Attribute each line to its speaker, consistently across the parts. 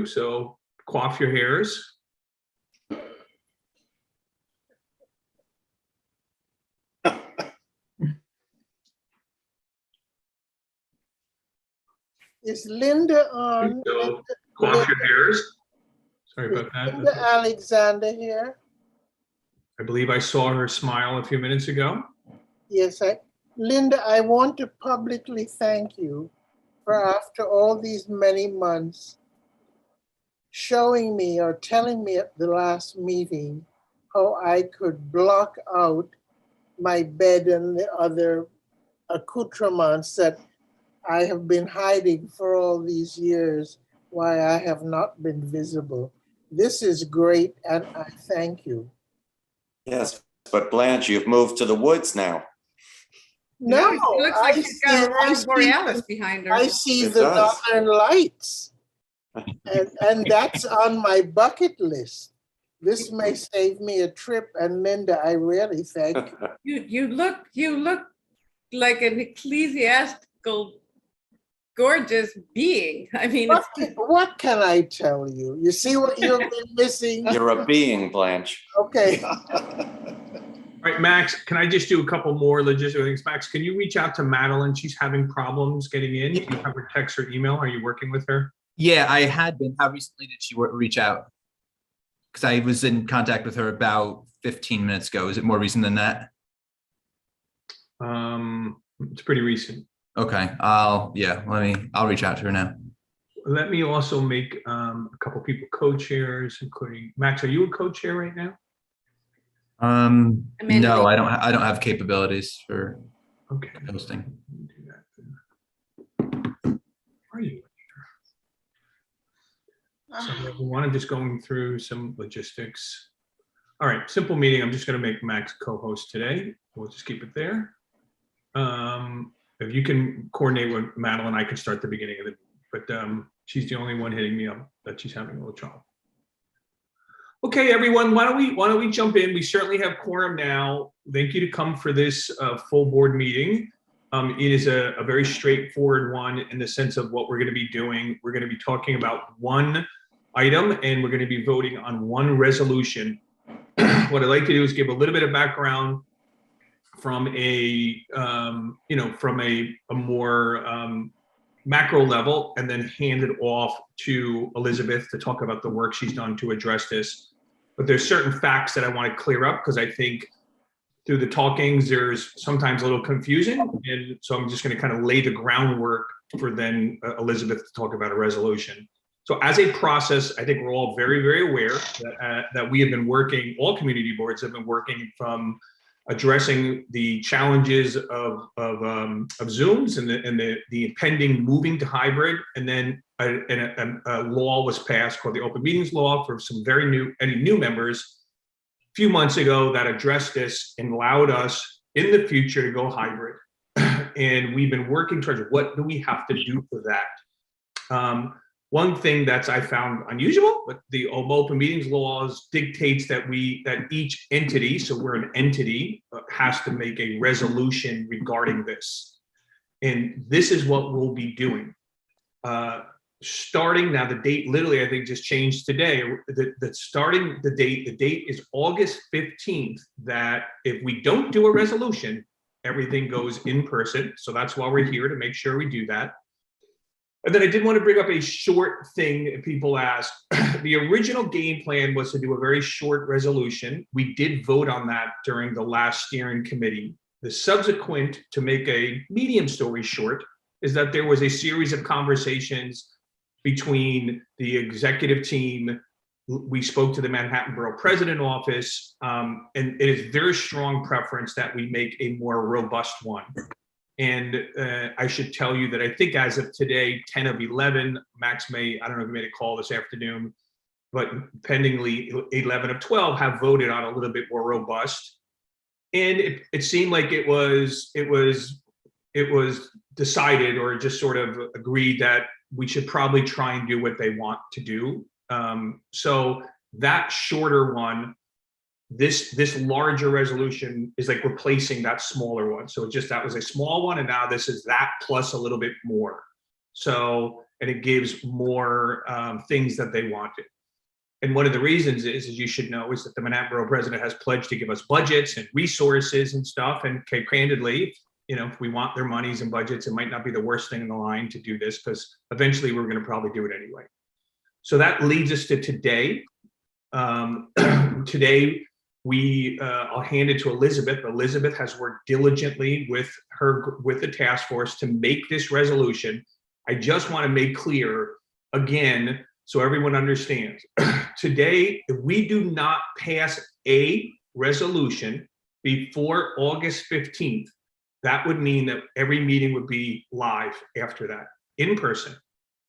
Speaker 1: you. So coif your hairs.
Speaker 2: Is Linda on?
Speaker 1: So coif your hairs. Sorry about that.
Speaker 2: Linda Alexander here.
Speaker 1: I believe I saw her smile a few minutes ago.
Speaker 2: Yes, Linda, I want to publicly thank you for, after all these many months, showing me or telling me at the last meeting how I could block out my bed and the other accoutrements that I have been hiding for all these years, why I have not been visible. This is great, and I thank you.
Speaker 3: Yes, but Blanche, you've moved to the woods now.
Speaker 2: No,
Speaker 4: it looks like she's got Aurora Borealis behind her.
Speaker 2: I see
Speaker 3: It
Speaker 2: the
Speaker 3: does.
Speaker 2: Northern Lights, and that's on my bucket list. This may save me a trip, and Linda, I really thank you.
Speaker 4: You look like an ecclesiastical, gorgeous being. I mean,
Speaker 2: What can I tell you? You see what you've been missing?
Speaker 3: You're a being, Blanche.
Speaker 2: Okay.
Speaker 1: All right, Max, can I just do a couple more logistical things? Max, can you reach out to Madeline? She's having problems getting in. Do you have her text or email? Are you working with her?
Speaker 5: Yeah, I had been. How recently did she reach out? Because I was in contact with her about 15 minutes ago. Is it more recent than that?
Speaker 1: It's pretty recent.
Speaker 5: Okay, I'll reach out to her now.
Speaker 1: Let me also make a couple people co-chairs, including Max. Are you a co-chair right now?
Speaker 5: No, I don't have capabilities for hosting.
Speaker 1: Do that then. Are you? So everyone, I'm just going through some logistics. All right, simple meeting. I'm just going to make Max co-host today. We'll just keep it there. If you can coordinate with Madeline, I can start the beginning of it. But she's the only one hitting me up that she's having a little trouble. Okay, everyone, why don't we jump in? We certainly have quorum now. Thank you to come for this full board meeting. It is a very straightforward one in the sense of what we're going to be doing. We're going to be talking about one item, and we're going to be voting on one resolution. What I'd like to do is give a little bit of background from a more macro level, and then hand it off to Elizabeth to talk about the work she's done to address this. But there's certain facts that I want to clear up because I think through the talkings, there's sometimes a little confusion. And so I'm just going to kind of lay the groundwork for then Elizabeth to talk about a resolution. So as a process, I think we're all very, very aware that we have been working, all community boards have been working from addressing the challenges of Zooms and the impending moving to hybrid, and then a law was passed called the Open Meetings Law for some any new members a few months ago that addressed this and allowed us in the future to go hybrid. And we've been working towards what do we have to do for that. One thing that's I found unusual, but the open meetings laws dictates that each entity, so we're an entity, has to make a resolution regarding this. And this is what we'll be doing. Starting now, the date literally I think just changed today. The date is August 15th, that if we don't do a resolution, everything goes in person. So that's why we're here, to make sure we do that. And then I did want to bring up a short thing people asked. The original game plan was to do a very short resolution. We did vote on that during the last steering committee. The subsequent, to make a medium story short, is that there was a series of conversations between the executive team. We spoke to the Manhattan Borough President office, and it is very strong preference that we make a more robust one. And I should tell you that I think as of today, 10 of 11, Max may, I don't know if he made a call this afternoon, but pendingly 11 of 12 have voted on a little bit more robust. And it seemed like it was decided, or just sort of agreed, that we should probably try and do what they want to do. So that shorter one, this larger resolution is like replacing that smaller one. So that was a small one, and now this is that plus a little bit more. So and it gives more things that they wanted. And one of the reasons is, as you should know, is that the Manhattan Borough President has pledged to give us budgets and resources and stuff. And candidly, if we want their monies and budgets, it might not be the worst thing in the line to do this, because eventually we're going to probably do it anyway. So that leads us to today. Today, I'll hand it to Elizabeth. Elizabeth has worked diligently with the task force to make this resolution. I just want to make clear again, so everyone understands. Today, if we do not pass a resolution before August 15th, that would mean that every meeting would be live after that, in person.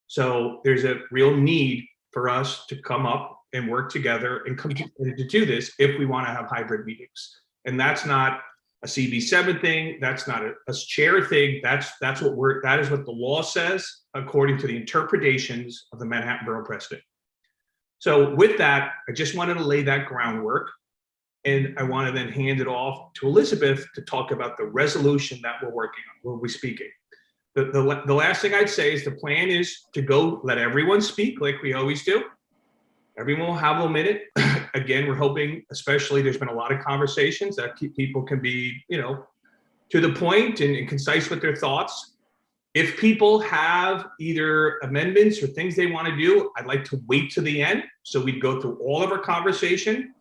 Speaker 1: So there's a real need for us to come up and work together and come to do this if we want to have hybrid meetings. And that's not a CB7 thing. That's not a chair thing. that is what the law says, according to the interpretations of the Manhattan Borough President. So with that, I just wanted to lay that groundwork, and I want to then hand it off to Elizabeth to talk about the resolution that we're working on, we'll be speaking. The last thing I'd say is the plan is to go let everyone speak like we always do. Everyone will have a minute. Again, we're hoping, especially there's been a lot of conversations that people can be, to the point and concise with their thoughts. If people have either amendments or things they want to do, I'd like to wait to the end. So we'd go through all of our conversation.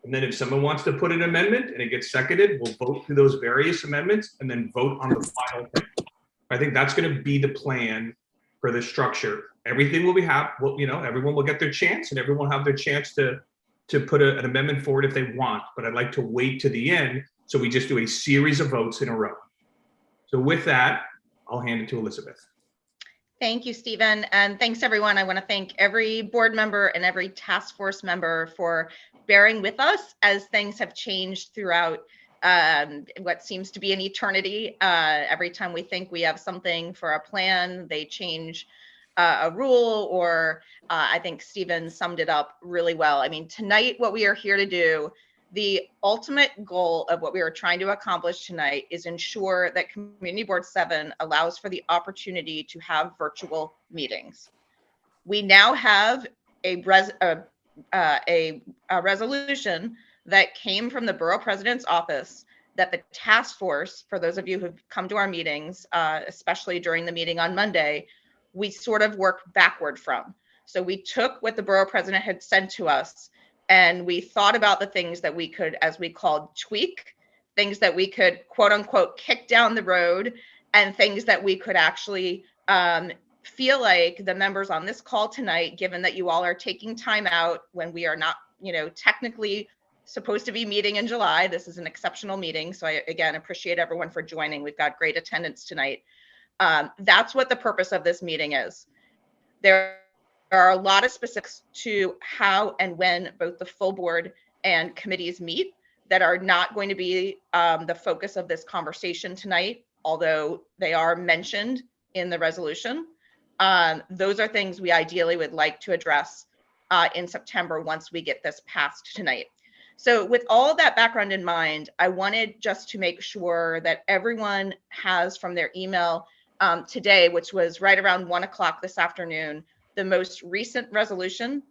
Speaker 1: And then if someone wants to put an amendment and it gets seconded, we'll vote through those various amendments and then vote on the final thing. I think that's going to be the plan for the structure. Everything will be everyone will get their chance, and everyone will have their chance to put an amendment forward if they want. But I'd like to wait to the end, so we just do a series of votes in a row. So with that, I'll hand it to Elizabeth.
Speaker 6: Thank you, Stephen. And thanks, everyone. I want to thank every board member and every task force member for bearing with us as things have changed throughout what seems to be an eternity. Every time we think we have something for a plan, they change a rule, or I think Stephen summed it up really well. I mean, tonight, what we are here to do, the ultimate goal of what we are trying to accomplish tonight is ensure that Community Board 7 allows for the opportunity to have virtual meetings. We now have a resolution that came from the Borough President's office that the task force, for those of you who've come to our meetings, especially during the meeting on Monday, we sort of worked backward from. So we took what the Borough President had sent to us, and we thought about the things that we could, as we called, tweak, things that we could, quote unquote, kick down the road, and things that we could actually feel like the members on this call tonight, given that you all are taking time out when we are not, technically supposed to be meeting in July. This is an exceptional meeting. So I, again, appreciate everyone for joining. We've got great attendance tonight. That's what the purpose of this meeting is. There are a lot of specifics to how and when both the full board and committees meet that are not going to be the focus of this conversation tonight, although they are mentioned in the resolution. Those are things we ideally would like to address in September once we get this passed tonight. So with all that background in mind, I wanted just to make sure that everyone has from their email today, which was right around 1 o'clock this afternoon, the most recent resolution.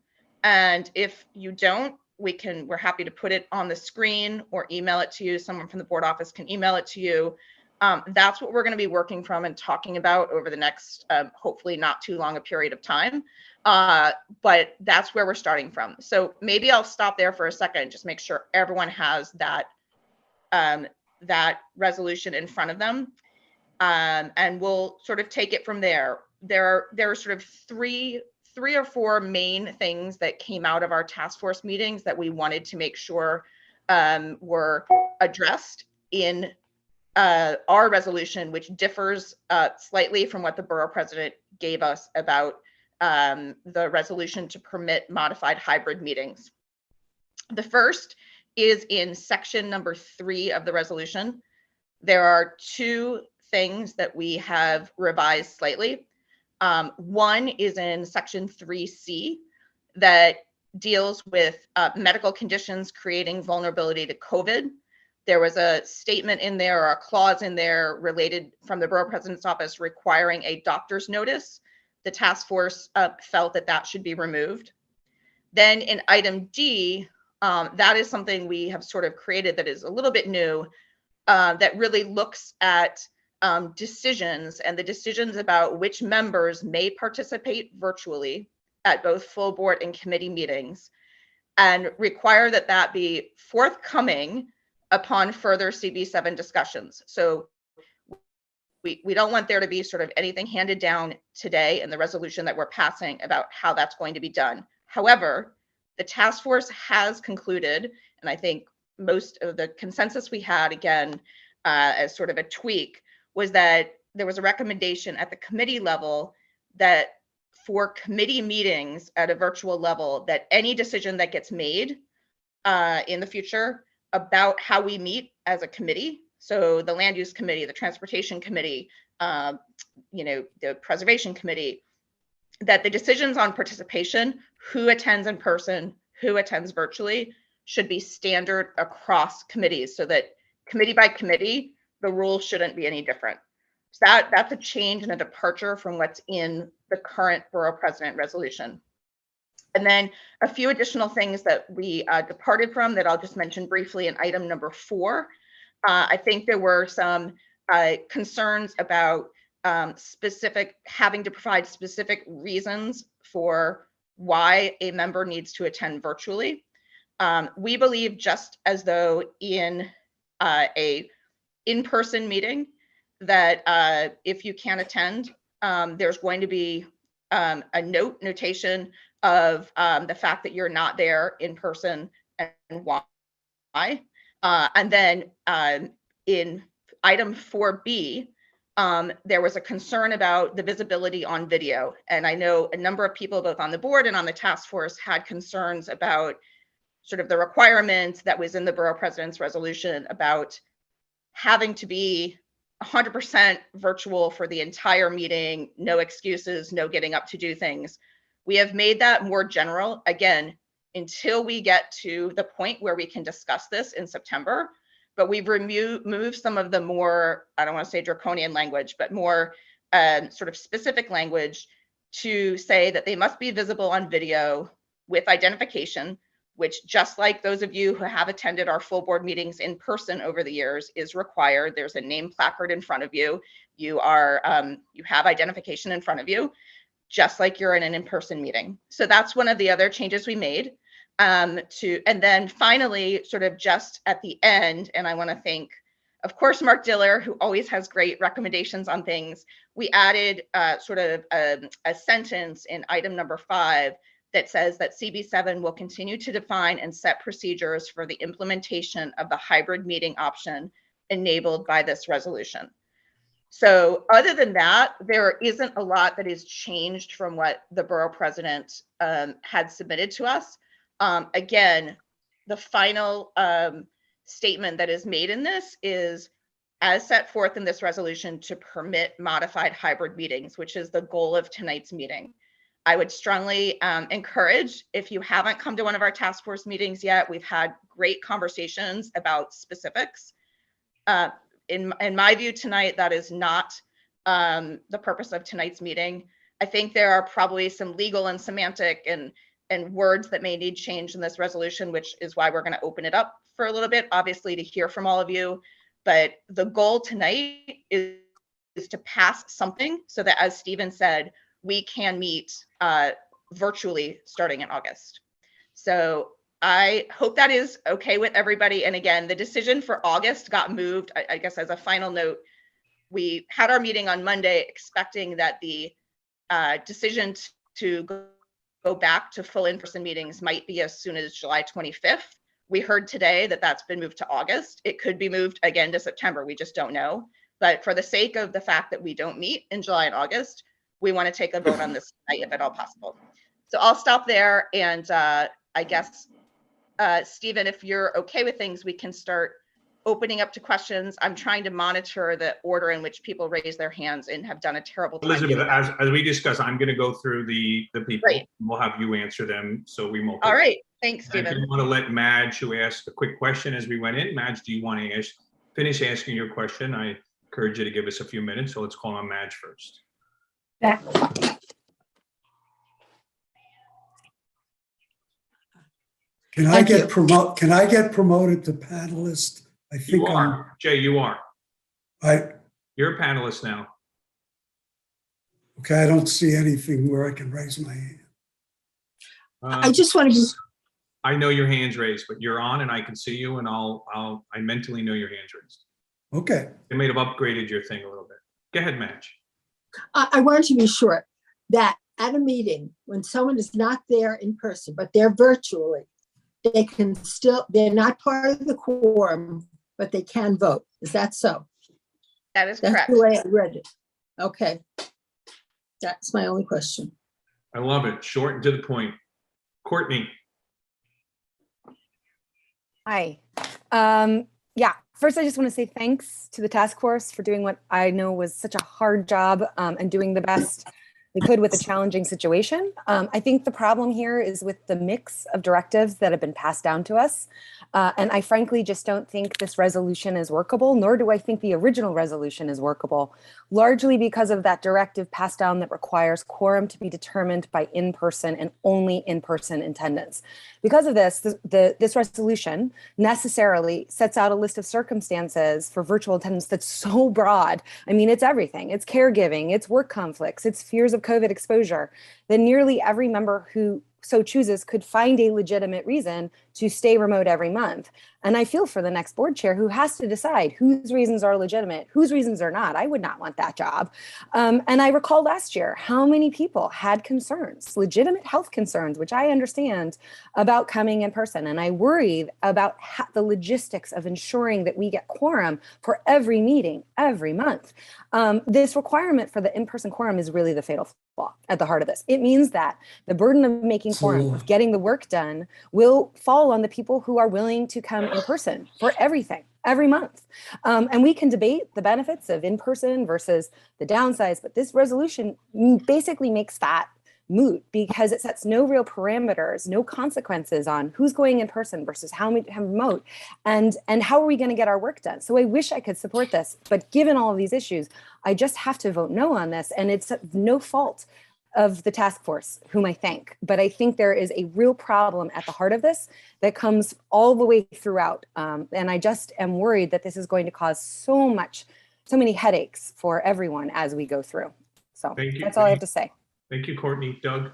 Speaker 6: And if you don't, we're happy to put it on the screen or email it to you. Someone from the board office can email it to you. That's what we're going to be working from and talking about over the next, hopefully not too long a period of time. But that's where we're starting from. So maybe I'll stop there for a second, just make sure everyone has that, that resolution in front of them. And we'll sort of take it from there. There are sort of three or four main things that came out of our task force meetings that we wanted to make sure were addressed in our resolution, which differs slightly from what the borough president gave us about the resolution to permit modified hybrid meetings. The first is in section number 3 of the resolution. There are two things that we have revised slightly. One is in section 3C that deals with medical conditions creating vulnerability to COVID. There was a statement in there or a clause in there related from the borough president's office requiring a doctor's notice the task force felt that that should be removed. Then in item D, that is something we have sort of created that is a little bit new, that really looks at decisions and the decisions about which members may participate virtually at both full board and committee meetings, and require that that be forthcoming upon further CB7 discussions. So we don't want there to be sort of anything handed down today in the resolution that we're passing about how that's going to be done. However, the task force has concluded, and I think most of the consensus we had, again, as sort of a tweak, was that there was a recommendation at the committee level that for committee meetings at a virtual level, that any decision that gets made in the future about how we meet as a committee, so the land use committee, the transportation committee, the preservation committee, that the decisions on participation, who attends in person, who attends virtually, should be standard across committees, so that committee by committee, the rules shouldn't be any different. So that's a change and a departure from what's in the current borough president resolution. And then a few additional things that we departed from that I'll just mention briefly in item number 4. I think there were some concerns about having to provide specific reasons for why a member needs to attend virtually. We believe, just as though in a in-person meeting, that if you can't attend, there's going to be a notation of the fact that you're not there in person and why. And then in item 4B, there was a concern about the visibility on video. And I know a number of people, both on the board and on the task force, had concerns about sort of the requirement that was in the borough president's resolution about having to be 100% virtual for the entire meeting, no excuses, no getting up to do things. We have made that more general, again, until we get to the point where we can discuss this in September. But we've moved some of the more, I don't want to say draconian language, but more sort of specific language to say that they must be visible on video with identification, which, just like those of you who have attended our full board meetings in person over the years, is required. There's a name placard in front of you. You have identification in front of you, just like you're in an in-person meeting. So that's one of the other changes we made. And then finally, sort of just at the end, and I want to thank, of course, Mark Diller, who always has great recommendations on things. We added sort of a sentence in item number 5 that says that CB7 will continue to define and set procedures for the implementation of the hybrid meeting option enabled by this resolution. So other than that, there isn't a lot that is changed from what the borough president had submitted to us. Again, the final statement that is made in this is, as set forth in this resolution, to permit modified hybrid meetings, which is the goal of tonight's meeting. I would strongly encourage, if you haven't come to one of our task force meetings yet, we've had great conversations about specifics. In my view tonight, that is not the purpose of tonight's meeting. I think there are probably some legal and semantic and words that may need change in this resolution, which is why we're going to open it up for a little bit, obviously, to hear from all of you. But the goal tonight is to pass something so that, as Stephen said, we can meet virtually starting in August. So I hope that is okay with everybody. And again, the decision for August got moved. I guess as a final note, we had our meeting on Monday expecting that the decision to go back to full in-person meetings might be as soon as July 25th. We heard today that that's been moved to August. It could be moved again to September. We just don't know. But for the sake of the fact that we don't meet in July and August, we want to take a vote on this tonight if at all possible. So I'll stop there. And I guess, Stephen, if you're okay with things, we can start opening up to questions. I'm trying to monitor the order in which people raise their hands and have done a terrible time.
Speaker 1: Elizabeth, as we discussed, I'm going to go through the people.
Speaker 6: Right.
Speaker 1: We'll have you answer them, so we won't.
Speaker 6: All right. Thanks,
Speaker 1: I
Speaker 6: Stephen.
Speaker 1: do want to let Madge, who asked a quick question as we went in. Madge, do you want to finish asking your question? I encourage you to give us a few minutes, so let's call on Madge first.
Speaker 7: Can I get promoted to panelist? I think
Speaker 1: You are, Jay, you are.
Speaker 7: I
Speaker 1: You're a panelist now.
Speaker 7: okay. I don't see anything where I can raise my hand.
Speaker 8: I just want to be,
Speaker 1: I know your hand's raised, but you're on and I can see you and I mentally know your hand's raised.
Speaker 7: Okay.
Speaker 1: They may have upgraded your thing a little bit. Go ahead, Madge.
Speaker 8: I wanted to be sure that at a meeting, when someone is not there in person, but they're virtually, they can still, they're not part of the quorum, but they can vote. Is that so?
Speaker 6: That is
Speaker 8: That's
Speaker 6: correct.
Speaker 8: the way I read it. Okay. That's my only question.
Speaker 1: I love it. Short and to the point. Courtney.
Speaker 9: Hi. Yeah, first I just want to say thanks to the task force for doing what I know was such a hard job and doing the best they could with a challenging situation. I think the problem here is with the mix of directives that have been passed down to us. And I frankly just don't think this resolution is workable, nor do I think the original resolution is workable, largely because of that directive passed down that requires quorum to be determined by in-person and only in-person attendance. Because of this, this resolution necessarily sets out a list of circumstances for virtual attendance that's so broad. I mean, it's everything. It's caregiving, it's work conflicts, it's fears of COVID exposure, that nearly every member who so chooses could find a legitimate reason to stay remote every month. And I feel for the next board chair who has to decide whose reasons are legitimate, whose reasons are not. I would not want that job. And I recall last year how many people had concerns, legitimate health concerns, which I understand, about coming in person. And I worried about the logistics of ensuring that we get quorum for every meeting every month. This requirement for the in-person quorum is really the fatal flaw at the heart of this. It means that the burden of making quorum, of getting the work done, will fall on the people who are willing to come in person for everything, every month. And we can debate the benefits of in-person versus the downsides, but this resolution basically makes that moot because it sets no real parameters, no consequences on who's going in person versus how remote, and how are we going to get our work done. So I wish I could support this, but given all of these issues, I just have to vote no on this, and it's no fault of the task force, whom I thank, but I think there is a real problem at the heart of this that comes all the way throughout, and I just am worried that this is going to cause so many headaches for everyone as we go through. So that's all I have to say.
Speaker 1: Thank you, Courtney. Doug?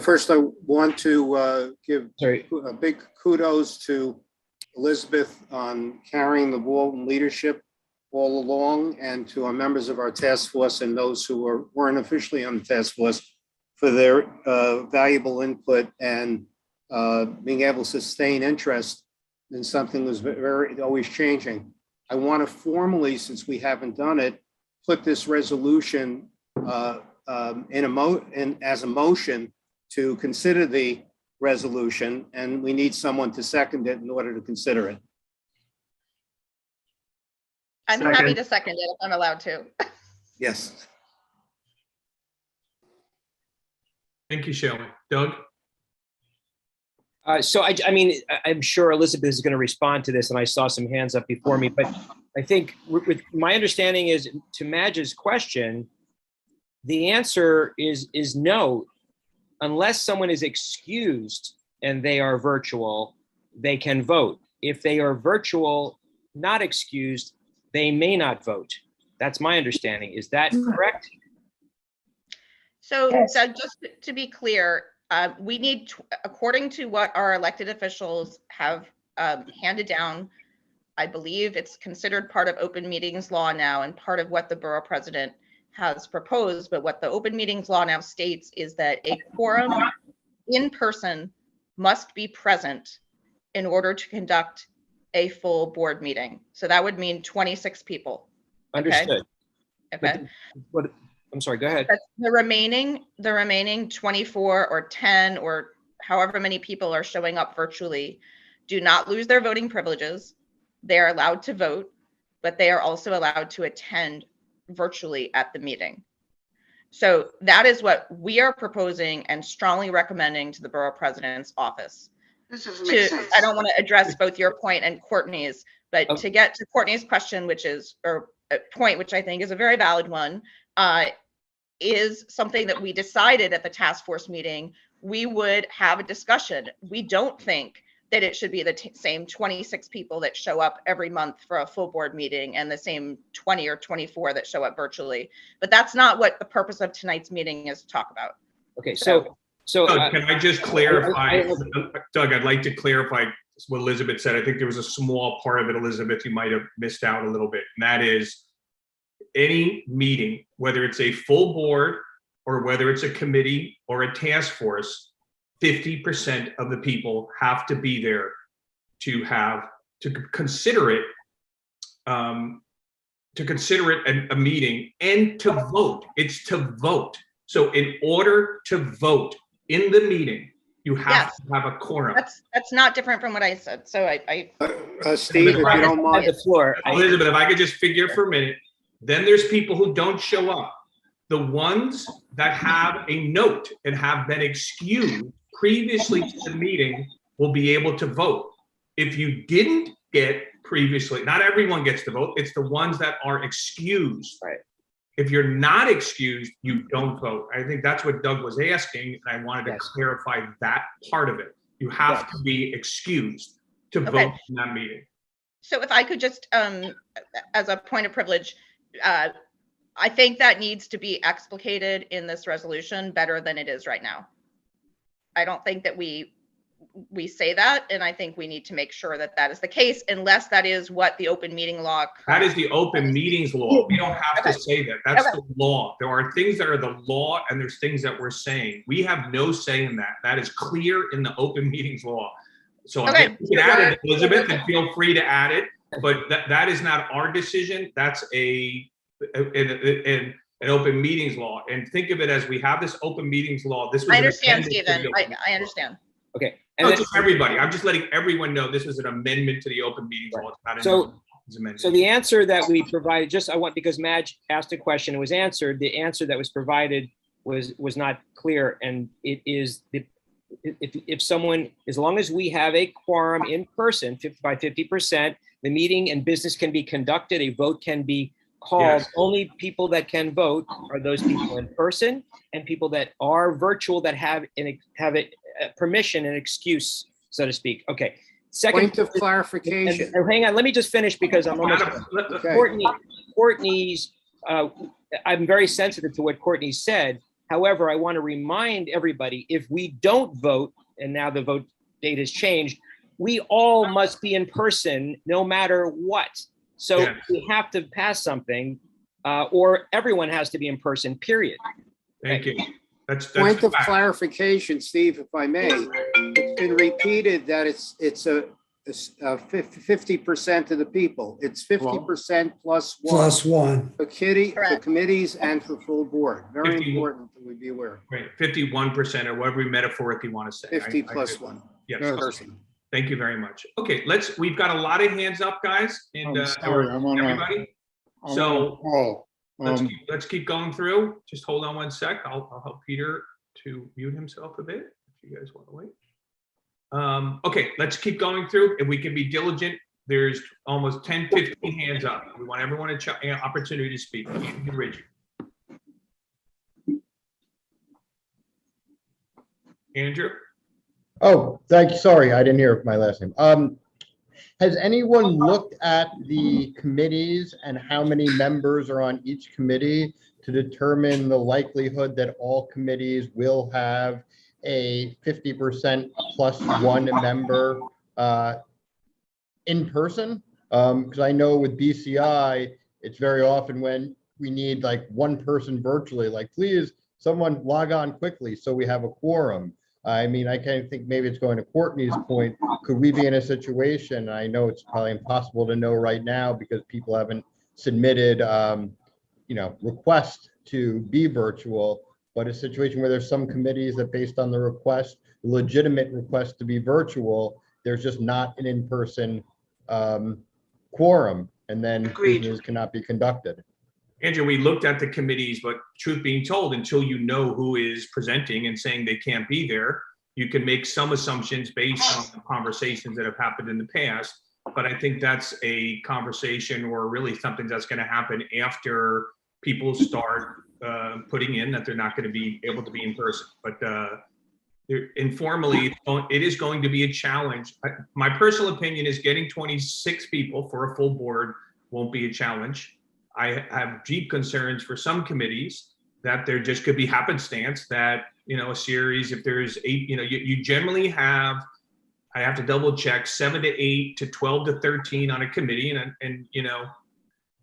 Speaker 10: First, I want to give a big kudos to Elizabeth on carrying the ball in leadership all along, and to our members of our task force and those who weren't officially on the task force for their valuable input and being able to sustain interest in something that's always changing. I want to formally, since we haven't done it, put this resolution as a motion to consider the resolution, and we need someone to second it in order to consider it.
Speaker 6: I'm happy to second it if I'm allowed to.
Speaker 10: Yes.
Speaker 1: Thank you, Shelley. Doug?
Speaker 11: So I mean, I'm sure Elizabeth is going to respond to this, and I saw some hands up before me, but I think with my understanding is, to Madge's question, the answer is no. Unless someone is excused and they are virtual, they can vote. If they are virtual, not excused, they may not vote. That's my understanding. Is that correct?
Speaker 6: So,
Speaker 8: Yes.
Speaker 6: Doug, just to be clear, we need, according to what our elected officials have handed down, I believe it's considered part of open meetings law now and part of what the borough president has proposed. But what the open meetings law now states is that a quorum in person must be present in order to conduct a full board meeting. So that would mean 26 people.
Speaker 11: Understood.
Speaker 6: Okay.
Speaker 11: But I'm sorry, go ahead.
Speaker 6: But the remaining 24 or 10 or however many people are showing up virtually do not lose their voting privileges. They are allowed to vote, but they are also allowed to attend virtually at the meeting. So that is what we are proposing and strongly recommending to the borough president's office. I don't want to address both your point and Courtney's, but to get to Courtney's question, which is, or a point, which I think is a very valid one, is something that we decided at the task force meeting we would have a discussion. We don't think that it should be the same 26 people that show up every month for a full board meeting and the same 20 or 24 that show up virtually. But that's not what the purpose of tonight's meeting is to talk about.
Speaker 11: Okay, so
Speaker 1: Doug, can I just clarify, Doug, I'd like to clarify what Elizabeth said. I think there was a small part of it, Elizabeth, you might have missed out a little bit. And that is any meeting, whether it's a full board or whether it's a committee or a task force, 50% of the people have to be there to consider it a meeting and to vote. It's to vote. So in order to vote in the meeting, you have to have a quorum.
Speaker 6: That's not different from what I said. So
Speaker 10: Steve, if you don't mind.
Speaker 11: The floor.
Speaker 1: Elizabeth, if I could just figure for a minute, then there's people who don't show up. The ones that have a note and have been excused previously to the meeting will be able to vote. If you didn't get previously, not everyone gets to vote. It's the ones that are excused.
Speaker 11: Right.
Speaker 1: If you're not excused, you don't vote. I think that's what Doug was asking, and I wanted to clarify that part of it. You have to be excused to vote in that meeting.
Speaker 6: So if I could just, as a point of privilege, I think that needs to be explicated in this resolution better than it is right now. I don't think that we say that, and I think we need to make sure that that is the case, unless that is what the open meeting law.
Speaker 1: That is the open meetings law. We don't have to say that. That's the law. There are things that are the law, and there's things that we're saying. We have no say in that. That is clear in the open meetings law. So you can add it, Elizabeth, and feel free to add it, but that is not our decision. That's an open meetings law. And think of it as we have this open meetings law. This was
Speaker 6: I understand, Stephen. I understand.
Speaker 11: Okay.
Speaker 1: And no, just everybody. I'm just letting everyone know this was an amendment to the open meetings law. It's not
Speaker 11: so the answer that we provided, because Madge asked a question and was answered, the answer that was provided was not clear. And it is, if someone, as long as we have a quorum in person, 50% the meeting and business can be conducted, a vote can be called. Only people that can vote are those people in person and people that are virtual that have a permission and excuse, so to speak. Okay. Second
Speaker 10: point of clarification.
Speaker 11: Hang on, let me just finish because I'm almost Courtney's. I'm very sensitive to what Courtney said. However, I want to remind everybody: if we don't vote, and now the vote date has changed, we all must be in person, no matter what. So we have to pass something, or everyone has to be in person. Period.
Speaker 1: Thank you. That's
Speaker 10: point of clarification, Steve, if I may. It's been repeated that it's 50% of the people. It's 50% plus one.
Speaker 7: Plus one.
Speaker 10: For committees and for full board. Very important that we be aware.
Speaker 1: Right, 51% or whatever metaphorically you want to say.
Speaker 10: 50 plus one.
Speaker 1: Yes. Person. Thank you very much. Okay, we've got a lot of hands up, guys, and everybody. So let's keep going through. Just hold on one sec. I'll help Peter to mute himself a bit if you guys want to wait. Okay, let's keep going through. If we can be diligent, there's almost 10, 15 hands up. We want everyone an opportunity to speak. Richard. Andrew.
Speaker 12: Oh, thank you. Sorry, I didn't hear my last name. Has anyone looked at the committees and how many members are on each committee to determine the likelihood that all committees will have a 50% plus one member in person? Because I know with BCI, it's very often when we need like one person virtually, like please someone log on quickly so we have a quorum. I mean, I kind of think maybe it's going to Courtney's point. Could we be in a situation? I know it's probably impossible to know right now because people haven't submitted, requests to be virtual, but a situation where there's some committees that based on the request, legitimate request to be virtual, there's just not an in-person quorum, and then business cannot be conducted.
Speaker 1: Andrew, we looked at the committees, but truth being told, until you know who is presenting and saying they can't be there, you can make some assumptions based on the conversations that have happened in the past. But I think that's a conversation or really something that's going to happen after people start putting in that they're not going to be able to be in person. But informally, it is going to be a challenge. My personal opinion is getting 26 people for a full board won't be a challenge. I have deep concerns for some committees that there just could be happenstance that, a series, if there's 8, you generally have, I have to double check, 7 to 8 to 12 to 13 on a committee. And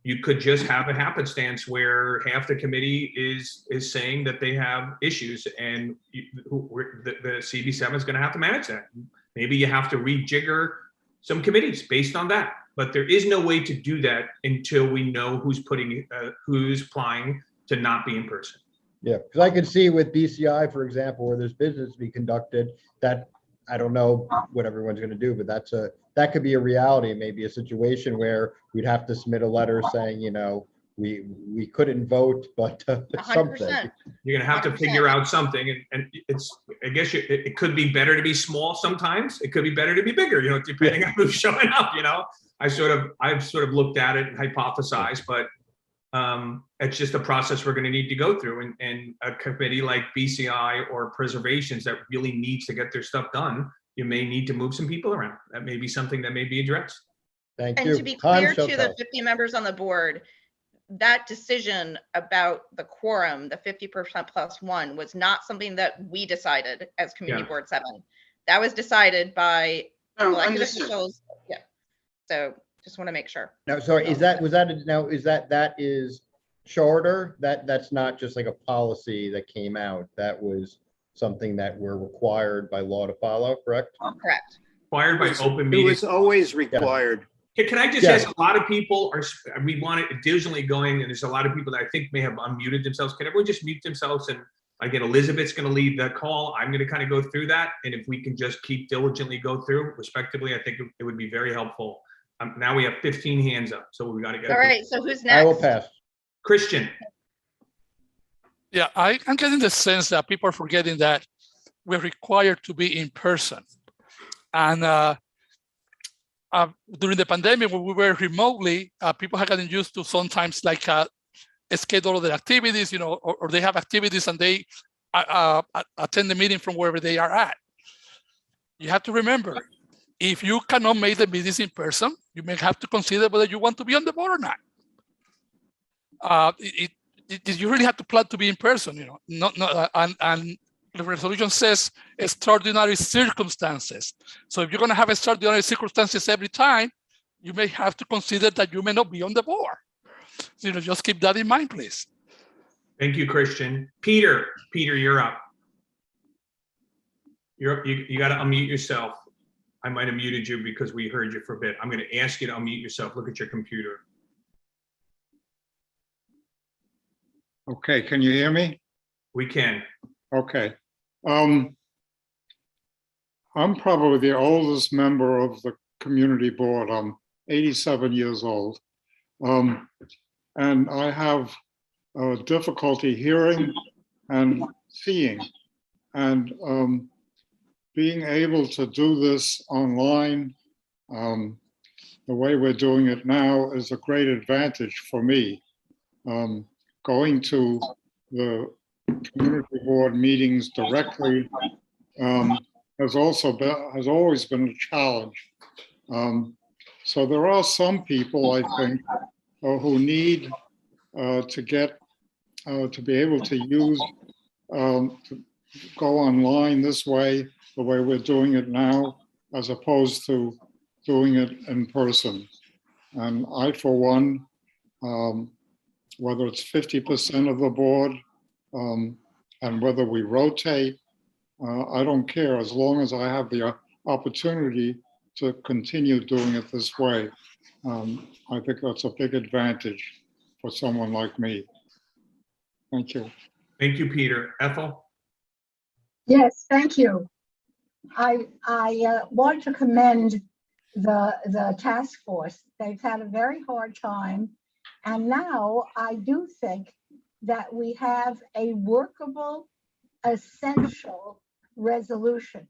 Speaker 1: you could just have a happenstance where half the committee is saying that they have issues, and the CB7 is going to have to manage that. Maybe you have to rejigger some committees based on that, but there is no way to do that until we know who's applying to not be in person.
Speaker 12: Yeah, because I could see with BCI, for example, where there's business to be conducted, that I don't know what everyone's going to do, but that could be a reality. Maybe a situation where we'd have to submit a letter saying, we couldn't vote, but something.
Speaker 6: 100%.
Speaker 1: You're going to have to figure out something, and I guess it could be better to be small sometimes. It could be better to be bigger, depending on who's showing up. I've sort of looked at it and hypothesized, but it's just a process we're going to need to go through, and a committee like BCI or preservations that really needs to get their stuff done, you may need to move some people around. That may be something that may be addressed.
Speaker 12: Thank
Speaker 6: you. And to be clear to the 50 members on the board, that decision about the quorum, the 50% plus one, was not something that we decided as Community Board 7. That was decided by elected officials. Yeah. So just want to make sure.
Speaker 12: No, sorry, is that charter? That's not just like a policy that came out. That was something that we're required by law to follow, correct?
Speaker 6: Correct.
Speaker 1: Required by open
Speaker 10: It
Speaker 1: meetings.
Speaker 10: was always required.
Speaker 1: Can I just ask, a lot of people we want it diligently going, and there's a lot of people that I think may have unmuted themselves. Can everyone just mute themselves? And again, Elizabeth's going to lead the call. I'm going to kind of go through that. And if we can just keep diligently go through respectively, I think it would be very helpful. Now we have 15 hands up, so we got to get.
Speaker 6: All right, so who's next?
Speaker 12: I will pass.
Speaker 1: Christian.
Speaker 13: Yeah, I'm getting the sense that people are forgetting that we're required to be in person. And during the pandemic, when we were remotely, people had gotten used to sometimes like schedule their activities, or they have activities and they attend the meeting from wherever they are at. You have to remember, if you cannot make the meetings in person, you may have to consider whether you want to be on the board or not. You really have to plan to be in person, and the resolution says extraordinary circumstances. So if you're going to have extraordinary circumstances every time, you may have to consider that you may not be on the board. So, just keep that in mind, please.
Speaker 1: Thank you, Christian. Peter, you're up. You got to unmute yourself. I might have muted you because we heard you for a bit. I'm going to ask you to unmute yourself. Look at your computer.
Speaker 14: Okay, can you hear me?
Speaker 1: We can.
Speaker 14: Okay. I'm probably the oldest member of the community board. I'm 87 years old. And I have difficulty hearing and seeing. And being able to do this online, the way we're doing it now, is a great advantage for me. Going to the community board meetings directly has always been a challenge. So there are some people, I think, who need to be able to use to go online this way, the way we're doing it now, as opposed to doing it in person. And I, for one, whether it's 50% of the board and whether we rotate, I don't care, as long as I have the opportunity to continue doing it this way. I think that's a big advantage for someone like me. Thank you.
Speaker 1: Thank you, Peter. Ethel?
Speaker 8: Yes, thank you. I want to commend the task force. They've had a very hard time. And now I do think that we have a workable, essential resolution.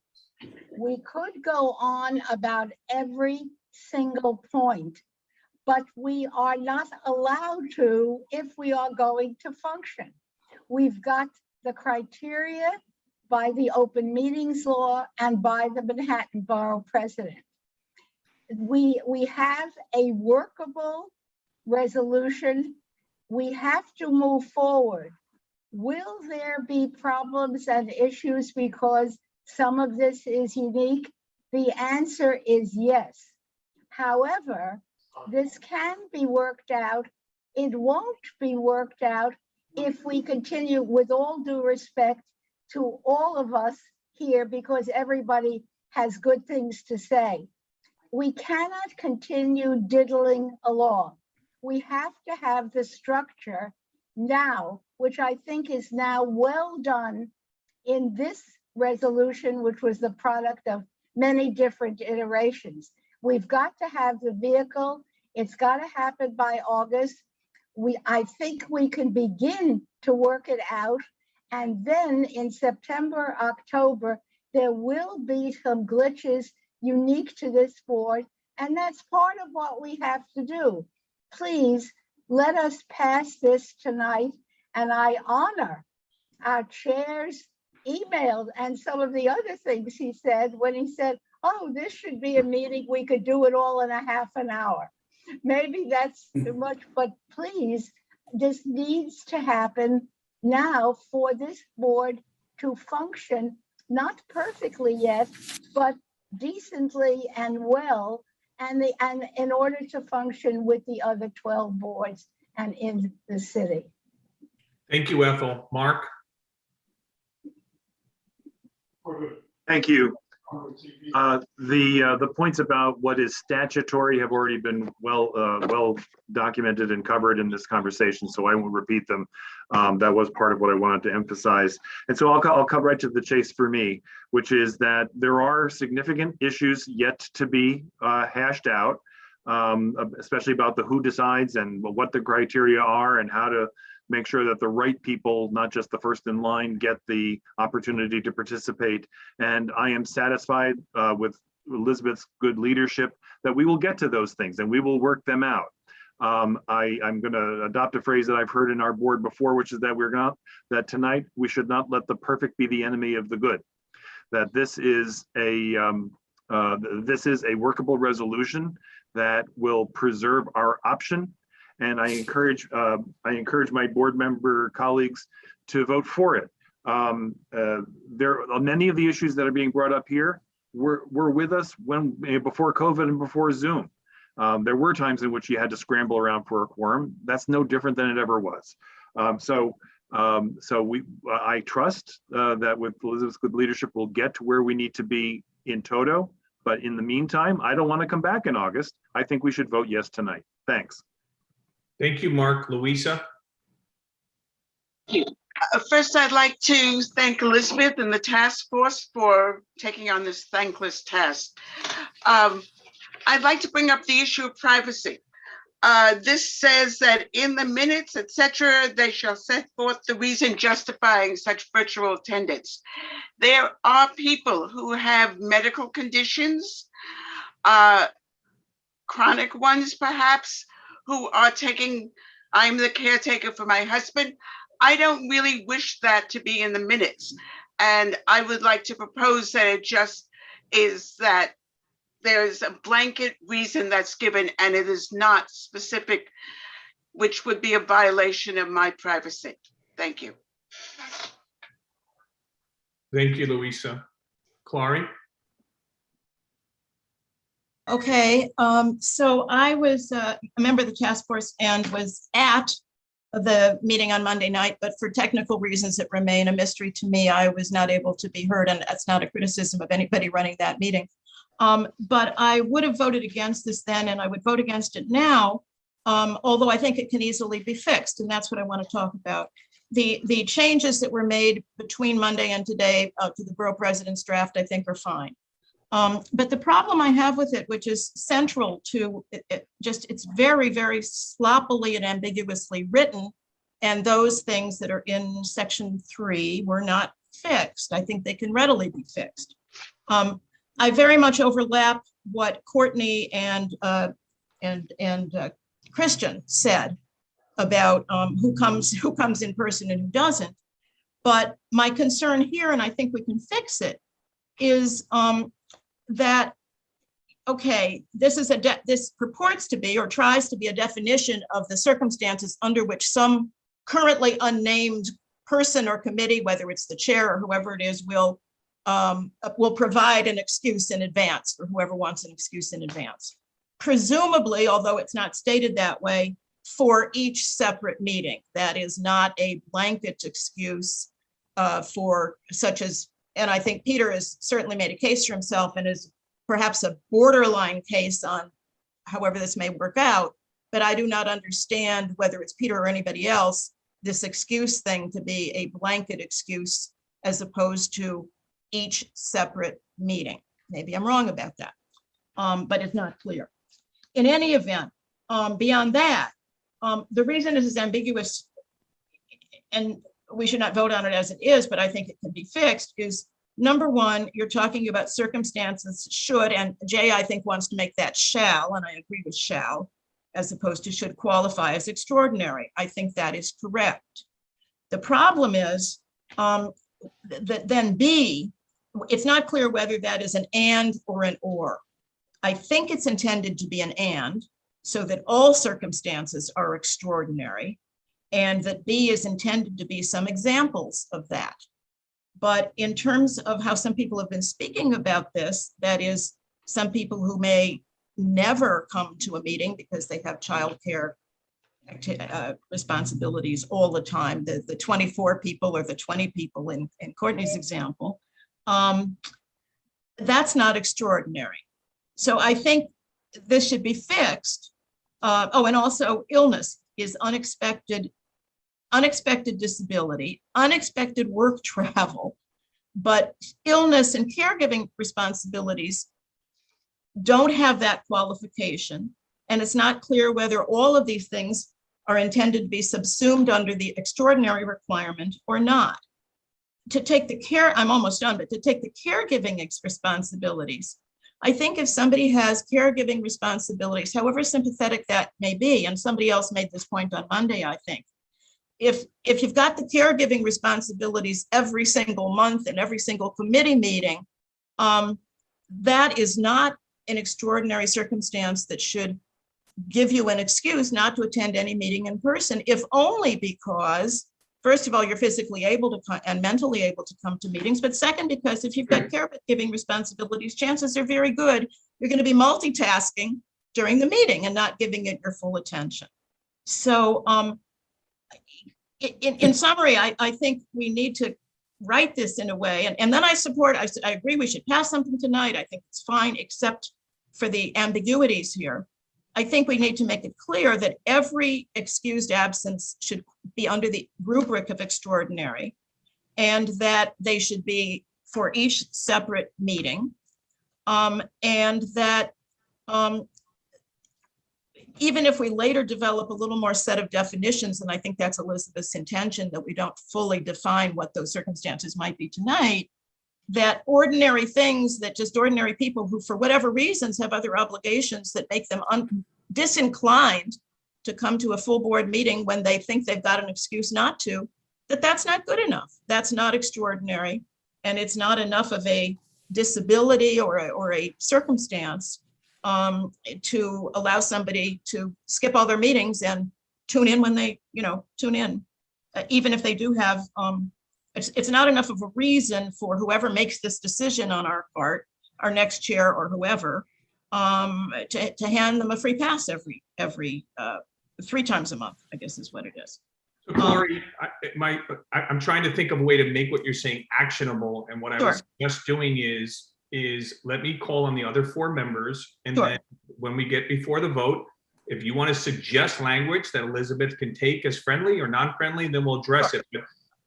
Speaker 8: We could go on about every single point, but we are not allowed to if we are going to function. We've got the criteria
Speaker 15: by the open meetings law and by the Manhattan Borough President. We have a workable resolution. We have to move forward. Will there be problems and issues because some of this is unique? The answer is yes. However, this can be worked out. It won't be worked out if we continue, with all due respect to all of us here, because everybody has good things to say. We cannot continue diddling along. We have to have the structure now, which I think is now well done in this resolution, which was the product of many different iterations. We've got to have the vehicle. It's got to happen by August. I think we can begin to work it out. And then in September, October, there will be some glitches unique to this board. And that's part of what we have to do. Please let us pass this tonight. And I honor our chair's email and some of the other things he said when he said, oh, this should be a meeting. We could do it all in a half an hour. Maybe that's too much, but please, this needs to happen now for this board to function, not perfectly yet, but decently and well, and in order to function with the other 12 boards and in the city.
Speaker 1: Thank you, Ethel. Mark?
Speaker 16: Thank you. The points about what is statutory have already been well documented and covered in this conversation, so I won't repeat them. That was part of what I wanted to emphasize. And so I'll come right to the chase for me, which is that there are significant issues yet to be hashed out, especially about the who decides and what the criteria are and how to make sure that the right people, not just the first in line, get the opportunity to participate. And I am satisfied with Elizabeth's good leadership that we will get to those things and we will work them out. I'm going to adopt a phrase that I've heard in our board before, which is that tonight we should not let the perfect be the enemy of the good. That this is a workable resolution that will preserve our option. And I encourage my board member colleagues to vote for it. There are many of the issues that are being brought up here were with us before COVID and before Zoom. There were times in which you had to scramble around for a quorum. That's no different than it ever was. I trust that with Elizabeth's good leadership, we'll get to where we need to be in toto. But in the meantime, I don't want to come back in August. I think we should vote yes tonight. Thanks.
Speaker 1: Thank you, Mark. Louisa?
Speaker 17: First, I'd like to thank Elizabeth and the task force for taking on this thankless task. I'd like to bring up the issue of privacy. This says that in the minutes, etc., they shall set forth the reason justifying such virtual attendance. There are people who have medical conditions, chronic ones perhaps, who are taking, I'm the caretaker for my husband. I don't really wish that to be in the minutes. And I would like to propose that it just is that there's a blanket reason that's given and it is not specific, which would be a violation of my privacy. Thank you.
Speaker 1: Thank you, Louisa. Clary?
Speaker 18: Okay, so I was a member of the task force and was at the meeting on Monday night, but for technical reasons that remain a mystery to me, I was not able to be heard, and that's not a criticism of anybody running that meeting. But I would have voted against this then, and I would vote against it now, although I think it can easily be fixed, and that's what I want to talk about. The changes that were made between Monday and today to the borough president's draft, I think are fine. But the problem I have with it, which is central to it's very, very sloppily and ambiguously written. And those things that are in section 3 were not fixed. I think they can readily be fixed. I very much overlap what Courtney and Christian said about who comes in person and who doesn't. But my concern here, and I think we can fix it, is that, okay, this purports to be or tries to be a definition of the circumstances under which some currently unnamed person or committee, whether it's the chair or whoever it is, will provide an excuse in advance for whoever wants an excuse in advance. Presumably, although it's not stated that way, for each separate meeting. That is not a blanket excuse for such as, and I think Peter has certainly made a case for himself and is perhaps a borderline case on however this may work out, but I do not understand, whether it's Peter or anybody else, this excuse thing to be a blanket excuse as opposed to each separate meeting. Maybe I'm wrong about that, but it's not clear. In any event, beyond that, the reason this is ambiguous, and we should not vote on it as it is, but I think it can be fixed, is number one, you're talking about circumstances should, and Jay, I think, wants to make that shall, and I agree with shall, as opposed to should qualify as extraordinary. I think that is correct. The problem is that then B, it's not clear whether that is an and or an or. I think it's intended to be an and, so that all circumstances are extraordinary, and that B is intended to be some examples of that. But in terms of how some people have been speaking about this, that is, some people who may never come to a meeting because they have childcare responsibilities all the time, the 24 people or the 20 people in Courtney's example, that's not extraordinary. So I think this should be fixed. Oh, and also illness is unexpected disability, unexpected work travel, but illness and caregiving responsibilities don't have that qualification. And it's not clear whether all of these things are intended to be subsumed under the extraordinary requirement or not. To take the care, I'm almost done, but to take the caregiving responsibilities, I think if somebody has caregiving responsibilities, however sympathetic that may be, and somebody else made this point on Monday, I think, if you've got the caregiving responsibilities every single month and every single committee meeting, that is not an extraordinary circumstance that should give you an excuse not to attend any meeting in person, if only because, first of all, you're physically able to come and mentally able to come to meetings, but second, because if you've got caregiving responsibilities, chances are very good you're going to be multitasking during the meeting and not giving it your full attention. So in summary, I think we need to write this in a way, and then I agree we should pass something tonight. I think it's fine, except for the ambiguities here. I think we need to make it clear that every excused absence should be under the rubric of extraordinary, and that they should be for each separate meeting, and that even if we later develop a little more set of definitions, and I think that's Elizabeth's intention, that we don't fully define what those circumstances might be tonight, that ordinary things that just ordinary people who, for whatever reasons, have other obligations that make them disinclined to come to a full board meeting when they think they've got an excuse not to, that's not good enough. That's not extraordinary. And it's not enough of a disability or a circumstance to allow somebody to skip all their meetings and tune in when they, tune in, even if they do have, it's not enough of a reason for whoever makes this decision on our part, our next chair or whoever, to hand them a free pass every 3 times a month, I guess is what it is.
Speaker 1: So Glory, I'm trying to think of a way to make what you're saying actionable. And what I was just doing is let me call on the other 4 members. And then when we get before the vote, if you want to suggest language that Elizabeth can take as friendly or non-friendly, then we'll address it. But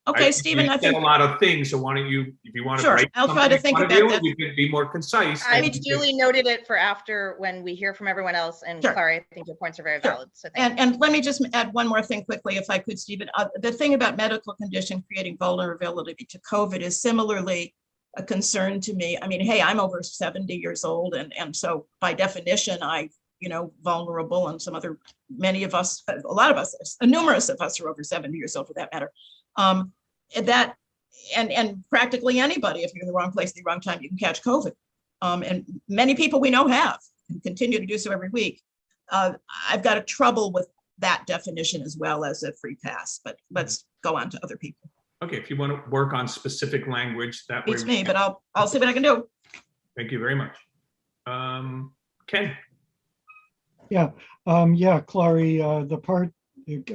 Speaker 18: okay, Stephen, I think
Speaker 1: a lot of things. So why don't you, if you want to write
Speaker 18: I'll try to think about that.
Speaker 1: You could be more concise.
Speaker 6: I duly noted it for after when we hear from everyone else. And Clary, I think your points are very valid. So
Speaker 18: and let me just add one more thing quickly, if I could, Stephen. The thing about medical condition creating vulnerability to COVID is similarly a concern to me. I mean, hey, I'm over 70 years old, and so by definition, I, vulnerable, and many of us, a lot of us, numerous of us are over 70 years old for that matter. That and practically anybody, if you're in the wrong place at the wrong time, you can catch COVID. And many people we know have and continue to do so every week. I've got a trouble with that definition as well as a free pass, but let's go on to other people.
Speaker 1: Okay, if you want to work on specific language, that way.
Speaker 18: Beats me, but I'll see what I can do.
Speaker 1: Thank you very much. Ken?
Speaker 19: Yeah, Clary, the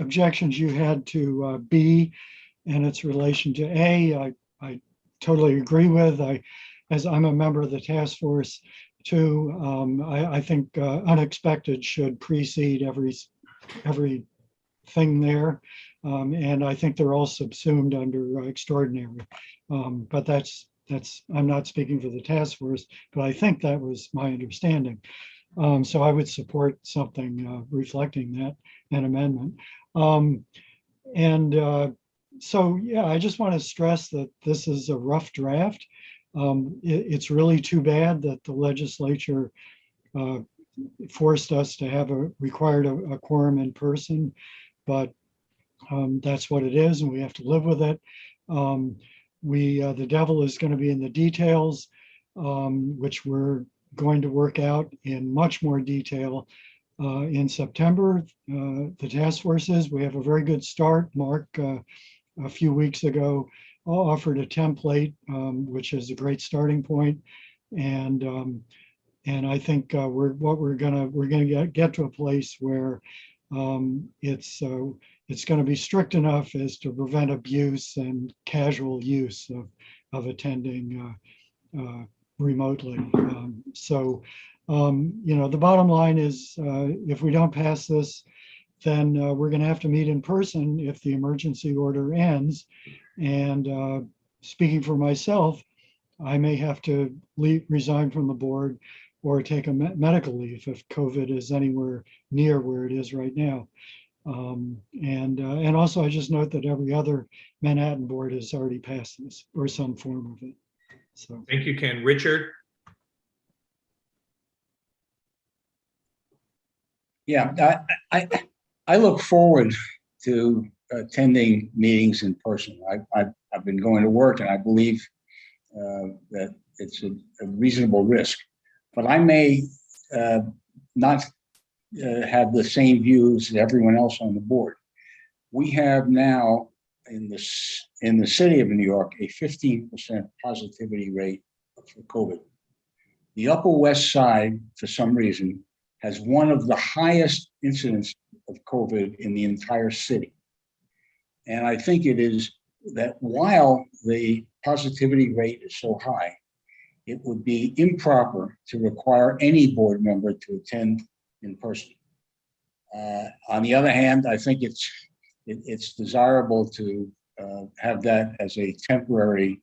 Speaker 19: objections you had to B and its relation to A, I totally agree with. As I'm a member of the task force too, I think unexpected should precede everything there. And I think they're all subsumed under extraordinary. But that's I'm not speaking for the task force, but I think that was my understanding. So I would support something reflecting that, an amendment. So yeah, I just want to stress that this is a rough draft. It's really too bad that the legislature forced us to required a quorum in person, but that's what it is, and we have to live with it. The devil is going to be in the details, which we're going to work out in much more detail in September. The task forces, we have a very good start. Mark, a few weeks ago, offered a template, which is a great starting point. And I think we're gonna get to a place where it's going to be strict enough as to prevent abuse and casual use of attending remotely. The bottom line is, if we don't pass this, then we're going to have to meet in person if the emergency order ends. And speaking for myself, I may have to resign from the board or take a medical leave if COVID is anywhere near where it is right now. And also, I just note that every other Manhattan board has already passed this or some form of it. So
Speaker 1: thank you, Ken. Richard?
Speaker 20: Yeah, I look forward to attending meetings in person. I've been going to work, and I believe that it's a reasonable risk. But I may not have the same views as everyone else on the board. We have now in the city of New York a 15% positivity rate for COVID. The Upper West Side, for some reason, has one of the highest incidents of COVID in the entire city. And I think it is that while the positivity rate is so high, it would be improper to require any board member to attend in person. On the other hand, I think it's desirable to have that as a temporary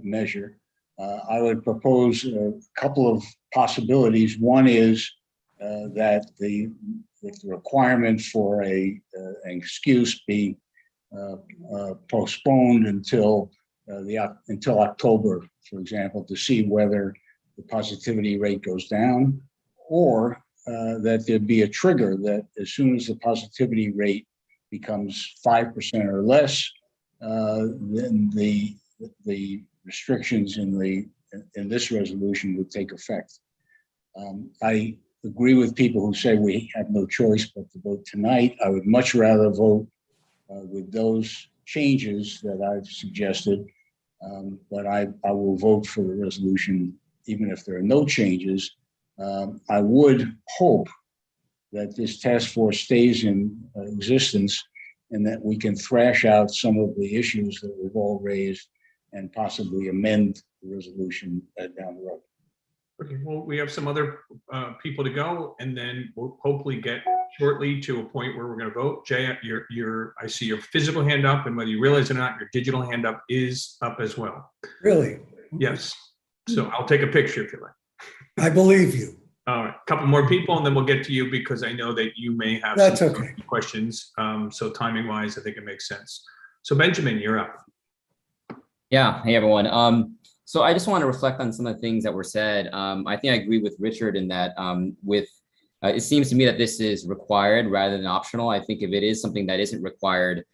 Speaker 20: measure. I would propose a couple of possibilities. One is that the requirement for an excuse be postponed until October, for example, to see whether the positivity rate goes down, or that there be a trigger that as soon as the positivity rate becomes 5% or less, then the restrictions in this resolution would take effect. I agree with people who say we have no choice but to vote tonight. I would much rather vote with those changes that I've suggested, but I will vote for the resolution even if there are no changes. I would hope that this task force stays in existence and that we can thrash out some of the issues that we've all raised and possibly amend the resolution down the road.
Speaker 1: Okay, well, we have some other people to go, and then we'll hopefully get shortly to a point where we're going to vote. Jay, I see your physical hand up, and whether you realize it or not, your digital hand up is up as well.
Speaker 7: Really?
Speaker 1: Yes. So I'll take a picture if you like.
Speaker 7: I believe you.
Speaker 1: All right, a couple more people, and then we'll get to you because I know that you may have
Speaker 7: That's
Speaker 1: some
Speaker 7: okay.
Speaker 1: questions. So timing-wise, I think it makes sense. So Benjamin, you're up.
Speaker 21: Yeah, hey everyone. So I just want to reflect on some of the things that were said. I think I agree with Richard in that it seems to me that this is required rather than optional. I think if it is something that isn't required,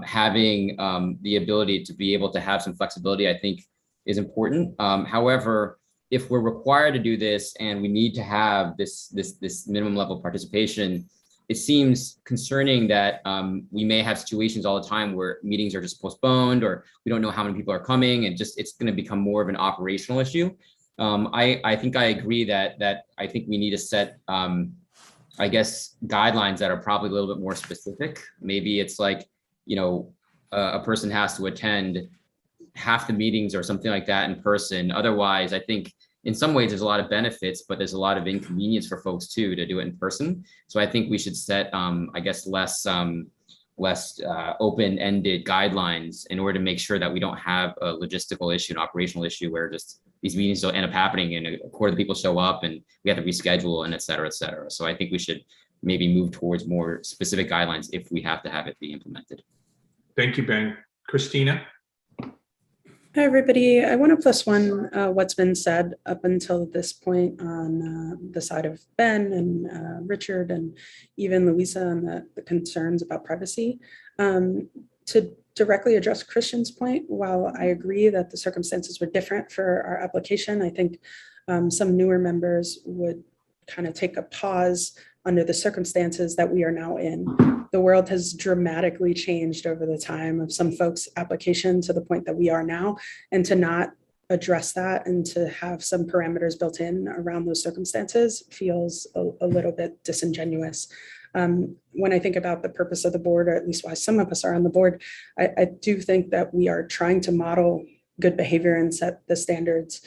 Speaker 21: having the ability to be able to have some flexibility, I think, is important. However, if we're required to do this and we need to have this minimum level of participation, it seems concerning that we may have situations all the time where meetings are just postponed, or we don't know how many people are coming, and just it's going to become more of an operational issue. I think I agree that I think we need to set, I guess, guidelines that are probably a little bit more specific. Maybe it's like, a person has to attend half the meetings or something like that in person. Otherwise, I think in some ways there's a lot of benefits, but there's a lot of inconvenience for folks too to do it in person. So I think we should set, I guess, less open-ended guidelines in order to make sure that we don't have a logistical issue, an operational issue where just these meetings don't end up happening and a quarter of the people show up and we have to reschedule and et cetera, et cetera. So I think we should maybe move towards more specific guidelines if we have to have it be implemented.
Speaker 1: Thank you, Ben. Christina?
Speaker 4: Hi, everybody. I want to plus one what's been said up until this point on the side of Ben and Richard and even Louisa and the concerns about privacy. To directly address Christian's point, while I agree that the circumstances were different for our application, I think some newer members would kind of take a pause under the circumstances that we are now in. The world has dramatically changed over the time of some folks' application to the point that we are now, and to not address that and to have some parameters built in around those circumstances feels a little bit disingenuous. When I think about the purpose of the board, or at least why some of us are on the board, I do think that we are trying to model good behavior and set the standards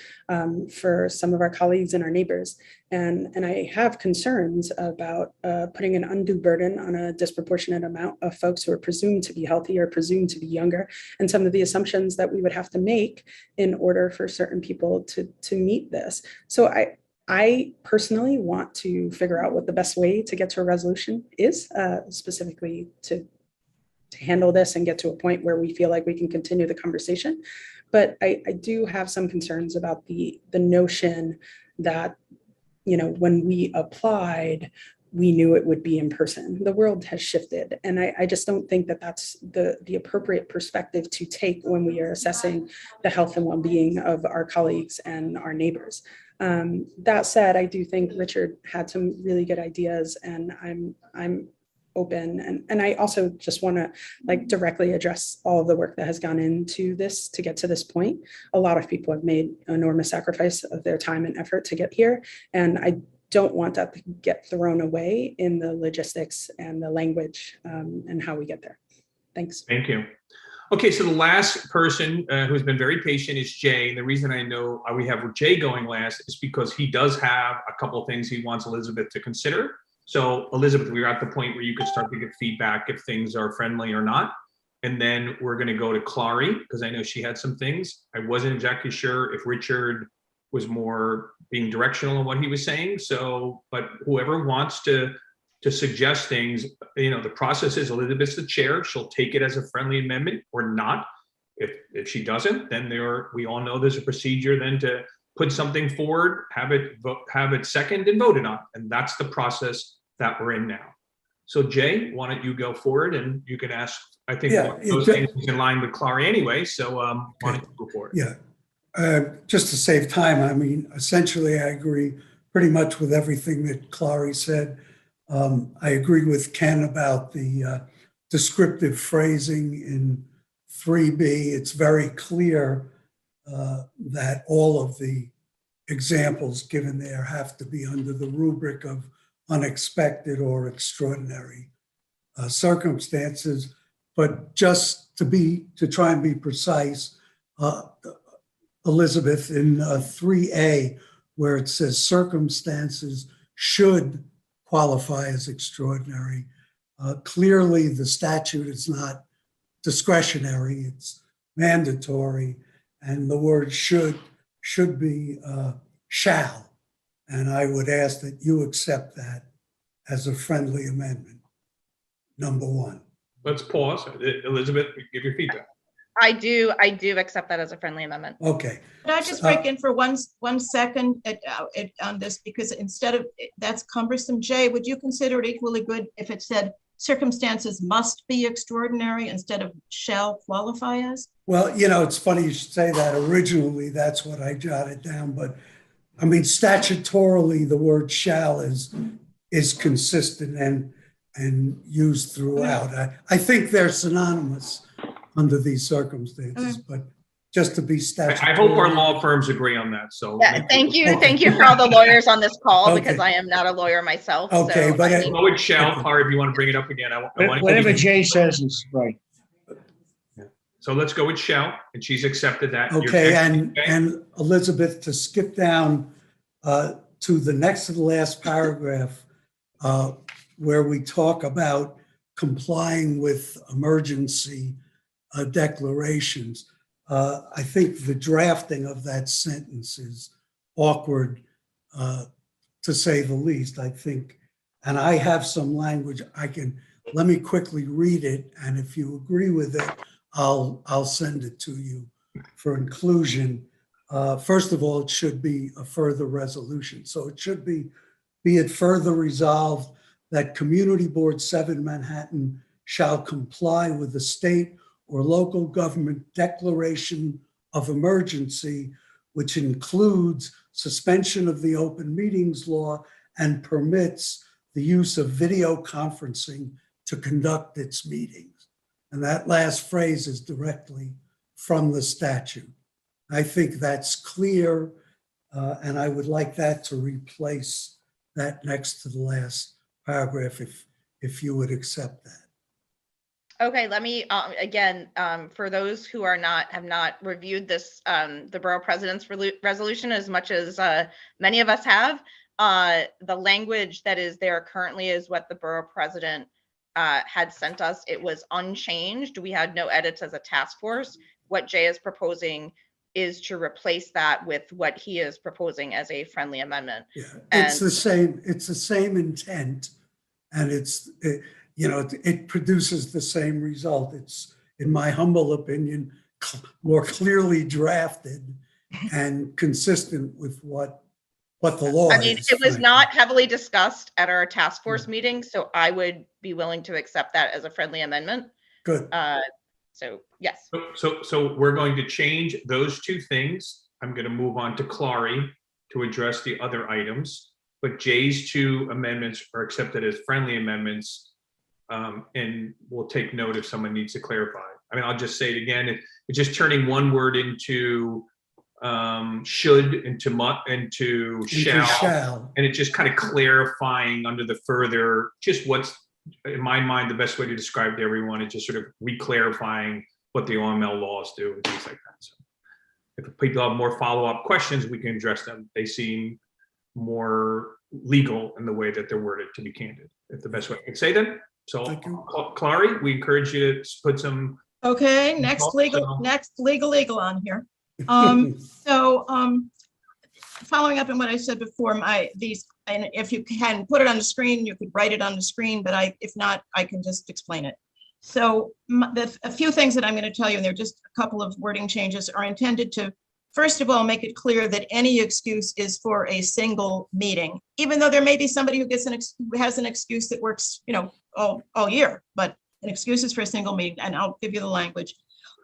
Speaker 4: for some of our colleagues and our neighbors. And I have concerns about putting an undue burden on a disproportionate amount of folks who are presumed to be healthy or presumed to be younger, and some of the assumptions that we would have to make in order for certain people to meet this. So I personally want to figure out what the best way to get to a resolution is, specifically to handle this and get to a point where we feel like we can continue the conversation. But I do have some concerns about the notion that, when we applied, we knew it would be in person. The world has shifted. And I just don't think that that's the appropriate perspective to take when we are assessing the health and well-being of our colleagues and our neighbors. That said, I do think Richard had some really good ideas, and I'm open. And I also just want to directly address all of the work that has gone into this to get to this point. A lot of people have made enormous sacrifice of their time and effort to get here. And I don't want that to get thrown away in the logistics and the language and how we get there. Thanks.
Speaker 1: Thank you. Okay, so the last person who's been very patient is Jay. And the reason I know we have Jay going last is because he does have a couple of things he wants Elizabeth to consider. So Elizabeth, we're at the point where you could start to get feedback if things are friendly or not. And then we're going to go to Clary, because I know she had some things. I wasn't exactly sure if Richard was more being directional in what he was saying. So, but whoever wants to suggest things, the process is Elizabeth's the chair. She'll take it as a friendly amendment or not. If she doesn't, then we all know there's a procedure then to put something forward, have it second and voted on. And that's the process that we're in now. So Jay, why don't you go forward and you can ask, I think those things is in line with Clary anyway. So why don't you go forward?
Speaker 7: Yeah, just to save time, I mean, essentially I agree pretty much with everything that Clary said. I agree with Ken about the descriptive phrasing in 3B. It's very clear that all of the examples given there have to be under the rubric of unexpected or extraordinary circumstances. But just to try and be precise, Elizabeth, in 3A, where it says circumstances should qualify as extraordinary, clearly the statute is not discretionary, it's mandatory, and the word should be shall. And I would ask that you accept that as a friendly amendment, number one.
Speaker 1: Let's pause. Elizabeth, give your feedback.
Speaker 6: I do accept that as a friendly amendment.
Speaker 7: Okay.
Speaker 18: Can I just break in for one second on this, because instead of, that's cumbersome. Jay, would you consider it equally good if it said circumstances must be extraordinary instead of shall qualify as?
Speaker 7: Well, you know, it's funny you should say that. Originally, that's what I jotted down, but I mean, statutorily, the word shall is consistent and used throughout. I think they're synonymous under these circumstances, but just to be statutory.
Speaker 1: I hope our law firms agree on that, so.
Speaker 6: Yeah, thank you for all the lawyers on this call,
Speaker 7: Okay.
Speaker 6: because I am not a lawyer myself.
Speaker 7: Okay,
Speaker 6: so
Speaker 7: but
Speaker 6: I need-
Speaker 1: Go with shall, Clark, if you want to bring it up again.
Speaker 20: Whatever Jay says is right.
Speaker 1: So let's go with shall, and she's accepted that. You're
Speaker 7: Okay,
Speaker 1: next,
Speaker 7: and Elizabeth, to skip down to the next to the last paragraph, where we talk about complying with emergency declarations. I think the drafting of that sentence is awkward, to say the least. I think, and I have some language let me quickly read it, and if you agree with it, I'll send it to you for inclusion. First of all, it should be a further resolution. So it should be it further resolved that Community Board 7 Manhattan shall comply with the state or local government declaration of emergency, which includes suspension of the open meetings law and permits the use of video conferencing to conduct its meetings. And that last phrase is directly from the statute. I think that's clear, and I would like that to replace that next to the last paragraph, if you would accept that.
Speaker 6: Okay, let me, again, for those who have not reviewed this, the Borough President's resolution as much as many of us have, the language that is there currently is what the Borough President had sent us. It was unchanged. We had no edits as a task force. What Jay is proposing is to replace that with what he is proposing as a friendly amendment.
Speaker 7: Yeah, it's the same intent, and it produces the same result. It's, in my humble opinion, more clearly drafted and consistent with what the law is.
Speaker 6: It was not heavily discussed at our task force meeting, so I would be willing to accept that as a friendly amendment.
Speaker 7: Good.
Speaker 6: So yes.
Speaker 1: So we're going to change those two things. I'm going to move on to Clary to address the other items, but Jay's two amendments are accepted as friendly amendments. And we'll take note if someone needs to clarify. I mean, I'll just say it again. It's just turning one word into should, into shall, and it's just kind of clarifying under the further, just what's, in my mind, the best way to describe to everyone is just sort of re-clarifying what the OML laws do and things like that. So if people have more follow-up questions, we can address them. They seem more legal in the way that they're worded, to be candid, if the best way I can say them. So, Clary, we encourage you to put some.
Speaker 18: Okay, next legal on here. Following up on what I said before, and if you can put it on the screen, you could write it on the screen, but if not, I can just explain it. So a few things that I'm going to tell you, and they're just a couple of wording changes, are intended to, first of all, make it clear that any excuse is for a single meeting, even though there may be somebody who has an excuse that works, all year, but an excuse is for a single meeting, and I'll give you the language.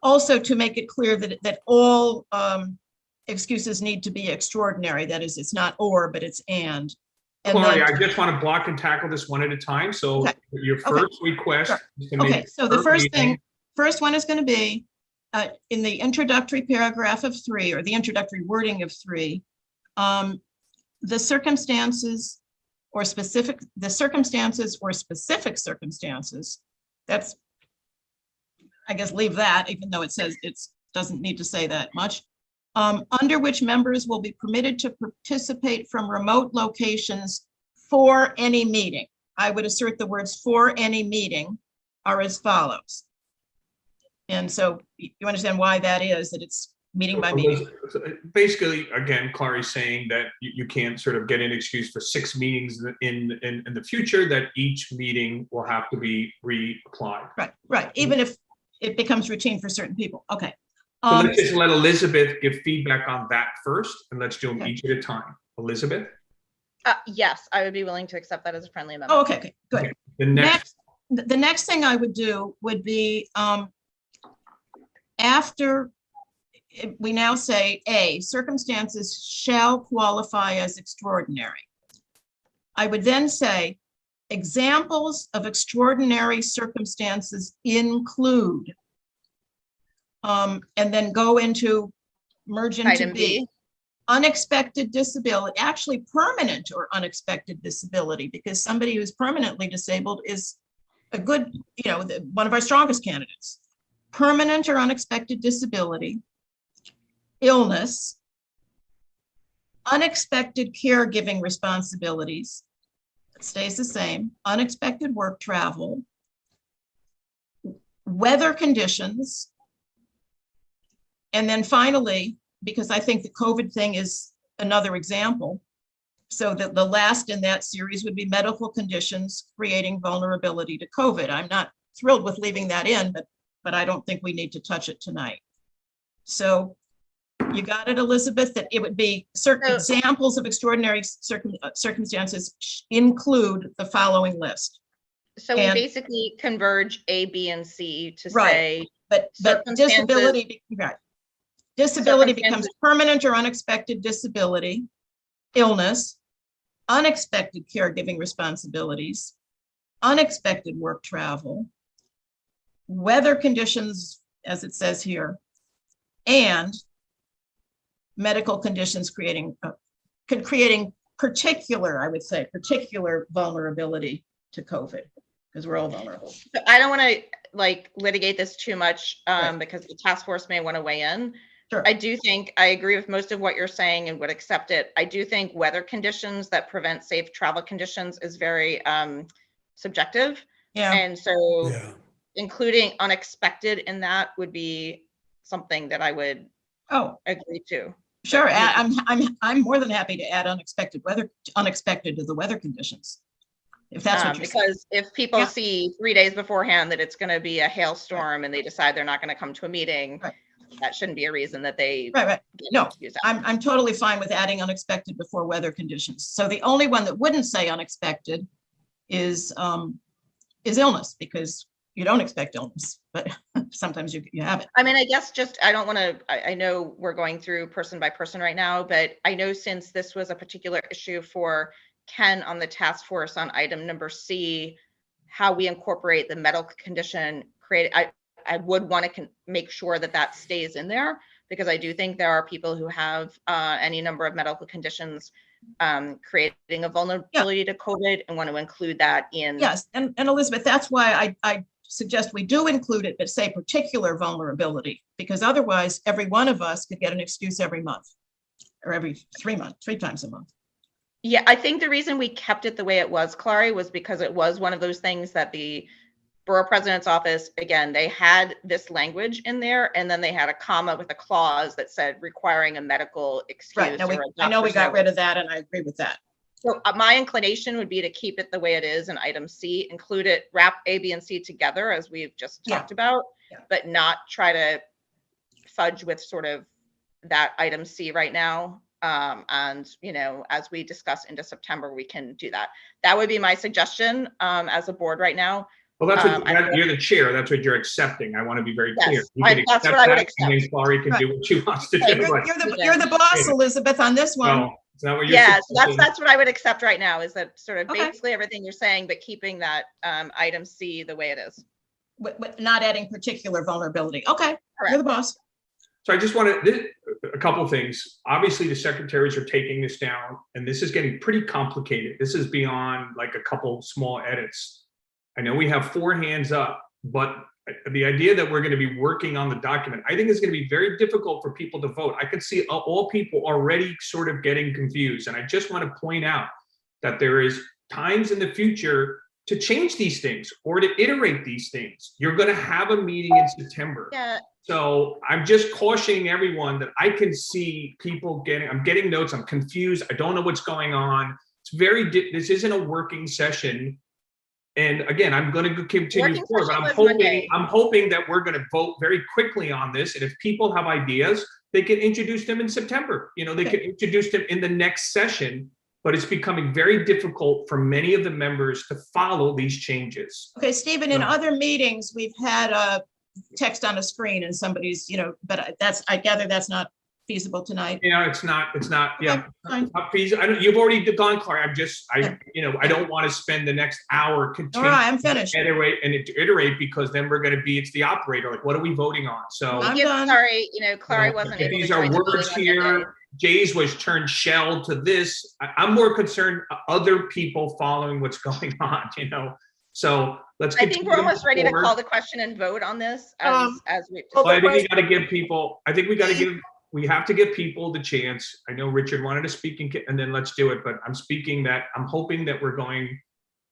Speaker 18: Also, to make it clear that all excuses need to be extraordinary. That is, it's not or, but it's and.
Speaker 1: Clary, I just want to block and tackle this one at a time. So your first request.
Speaker 18: Sure. Okay, so the first one is going to be in the introductory paragraph of 3, or the introductory wording of 3, the circumstances or specific circumstances, that's, I guess, leave that, even though it says it doesn't need to say that much, under which members will be permitted to participate from remote locations for any meeting. I would assert the words "for any meeting" are as follows. And so you understand why that is, that it's meeting by meeting.
Speaker 1: Basically, again, Clary's saying that you can't sort of get an excuse for 6 meetings in the future, that each meeting will have to be reapplied.
Speaker 18: Right. Even if it becomes routine for certain people. Okay.
Speaker 1: So let's just let Elizabeth give feedback on that first, and let's do them each at a time. Elizabeth?
Speaker 6: Yes, I would be willing to accept that as a friendly amendment.
Speaker 18: Oh, okay, good.
Speaker 1: The next
Speaker 18: the next thing I would do would be after we now say A, circumstances shall qualify as extraordinary. I would then say examples of extraordinary circumstances include, and then go into, merge into
Speaker 6: Item B.
Speaker 18: Unexpected disability, actually permanent or unexpected disability, because somebody who's permanently disabled is a good, one of our strongest candidates. Permanent or unexpected disability, illness, unexpected caregiving responsibilities, it stays the same, unexpected work travel, weather conditions, and then finally, because I think the COVID thing is another example, so that the last in that series would be medical conditions creating vulnerability to COVID. I'm not thrilled with leaving that in, but I don't think we need to touch it tonight. So you got it, Elizabeth, that it would be certain examples of extraordinary circumstances include the following list.
Speaker 6: So we basically converge A, B, and C to
Speaker 18: Right.
Speaker 6: say,
Speaker 18: but disability, right. Disability becomes permanent or unexpected disability, illness, unexpected caregiving responsibilities, unexpected work travel, weather conditions, as it says here, and medical conditions creating particular, I would say, particular vulnerability to COVID, because we're all vulnerable.
Speaker 6: So I don't want to litigate this too much because the task force may want to weigh in.
Speaker 18: Sure.
Speaker 6: I do think I agree with most of what you're saying and would accept it. I do think weather conditions that prevent safe travel conditions is very subjective.
Speaker 18: Yeah.
Speaker 6: And so including unexpected in that would be something that I would agree to.
Speaker 18: Sure. I'm more than happy to add unexpected to the weather conditions. If that's what you're saying.
Speaker 6: Because if people see 3 days beforehand that it's going to be a hailstorm and they decide they're not going to come to a meeting, that shouldn't be a reason that they
Speaker 18: No, I'm totally fine with adding unexpected before weather conditions. So the only one that wouldn't say unexpected is illness, because you don't expect illness, but sometimes you have it.
Speaker 6: I mean, I guess I don't want to, I know we're going through person by person right now, but I know since this was a particular issue for Ken on the task force on item number C, how we incorporate the medical condition I would want to make sure that that stays in there, because I do think there are people who have any number of medical conditions creating a vulnerability to COVID and want to include that in.
Speaker 18: Yes, and Elizabeth, that's why I suggest we do include it, but say particular vulnerability, because otherwise every one of us could get an excuse every month or every 3 months, 3 times a month.
Speaker 6: Yeah, I think the reason we kept it the way it was, Clary, was because it was one of those things that the Borough President's office, again, they had this language in there, and then they had a comma with a clause that said requiring a medical excuse.
Speaker 18: Right. Now I know we got rid of that, and I agree with that.
Speaker 6: So my inclination would be to keep it the way it is in item C, include it, wrap A, B, and C together as we've just talked about, but not try to fudge with sort of that item C right now. And, as we discuss into September, we can do that. That would be my suggestion as a board right now.
Speaker 1: Well, that's what you're the chair. That's what you're accepting. I want to be very clear. You can
Speaker 6: that's what I would accept.
Speaker 1: And then Clary can do what she wants to do.
Speaker 18: You're the boss, Elizabeth, on this one.
Speaker 1: No, it's not what you're
Speaker 6: that's what I would accept right now, is that sort of basically everything you're saying, but keeping that item C the way it is.
Speaker 18: But not adding particular vulnerability. Okay,
Speaker 6: correct.
Speaker 18: You're the boss.
Speaker 1: So I just wanted a couple of things. Obviously, the secretaries are taking this down, and this is getting pretty complicated. This is beyond like a couple small edits. I know we have 4 hands up, but the idea that we're going to be working on the document, I think is going to be very difficult for people to vote. I could see all people already sort of getting confused. And I just want to point out that there is times in the future to change these things or to iterate these things. You're going to have a meeting in September.
Speaker 6: Yeah.
Speaker 1: So I'm just cautioning everyone that I can see people I'm getting notes. I'm confused. I don't know what's going on. It's this isn't a working session. And again, I'm going to continue forward, but I'm hoping that we're going to vote very quickly on this. And if people have ideas, they can introduce them in September. They can introduce them in the next session. but it's becoming very difficult for many of the members to follow these changes.
Speaker 18: Okay, Stephen, in
Speaker 1: No.
Speaker 18: other meetings, we've had a text on a screen and somebody's, but I gather that's not feasible tonight.
Speaker 1: Yeah, it's not, yeah.
Speaker 18: fine.
Speaker 1: Not feasible. You've already gone, Claire. I don't want to spend the next hour
Speaker 18: All
Speaker 1: continuing
Speaker 18: right, I'm finished.
Speaker 1: to iterate because then we're going to be, it's the operator. Like, what are we voting on? So
Speaker 18: I'm
Speaker 6: Yes,
Speaker 18: done.
Speaker 6: sorry, Clary wasn't able to
Speaker 1: these
Speaker 6: join
Speaker 1: are
Speaker 6: the
Speaker 1: words
Speaker 6: meeting on Monday.
Speaker 1: here. Jay's was turned shell to this. I'm more concerned other people following what's going on, So let's.
Speaker 6: I think we're
Speaker 1: continue
Speaker 6: almost ready to
Speaker 1: forward.
Speaker 6: call the question and vote on this as we've
Speaker 1: Well, I think we
Speaker 6: discussed.
Speaker 1: got to give people, we have to give people the chance. I know Richard wanted to speak and then let's do it, but I'm hoping that we're going,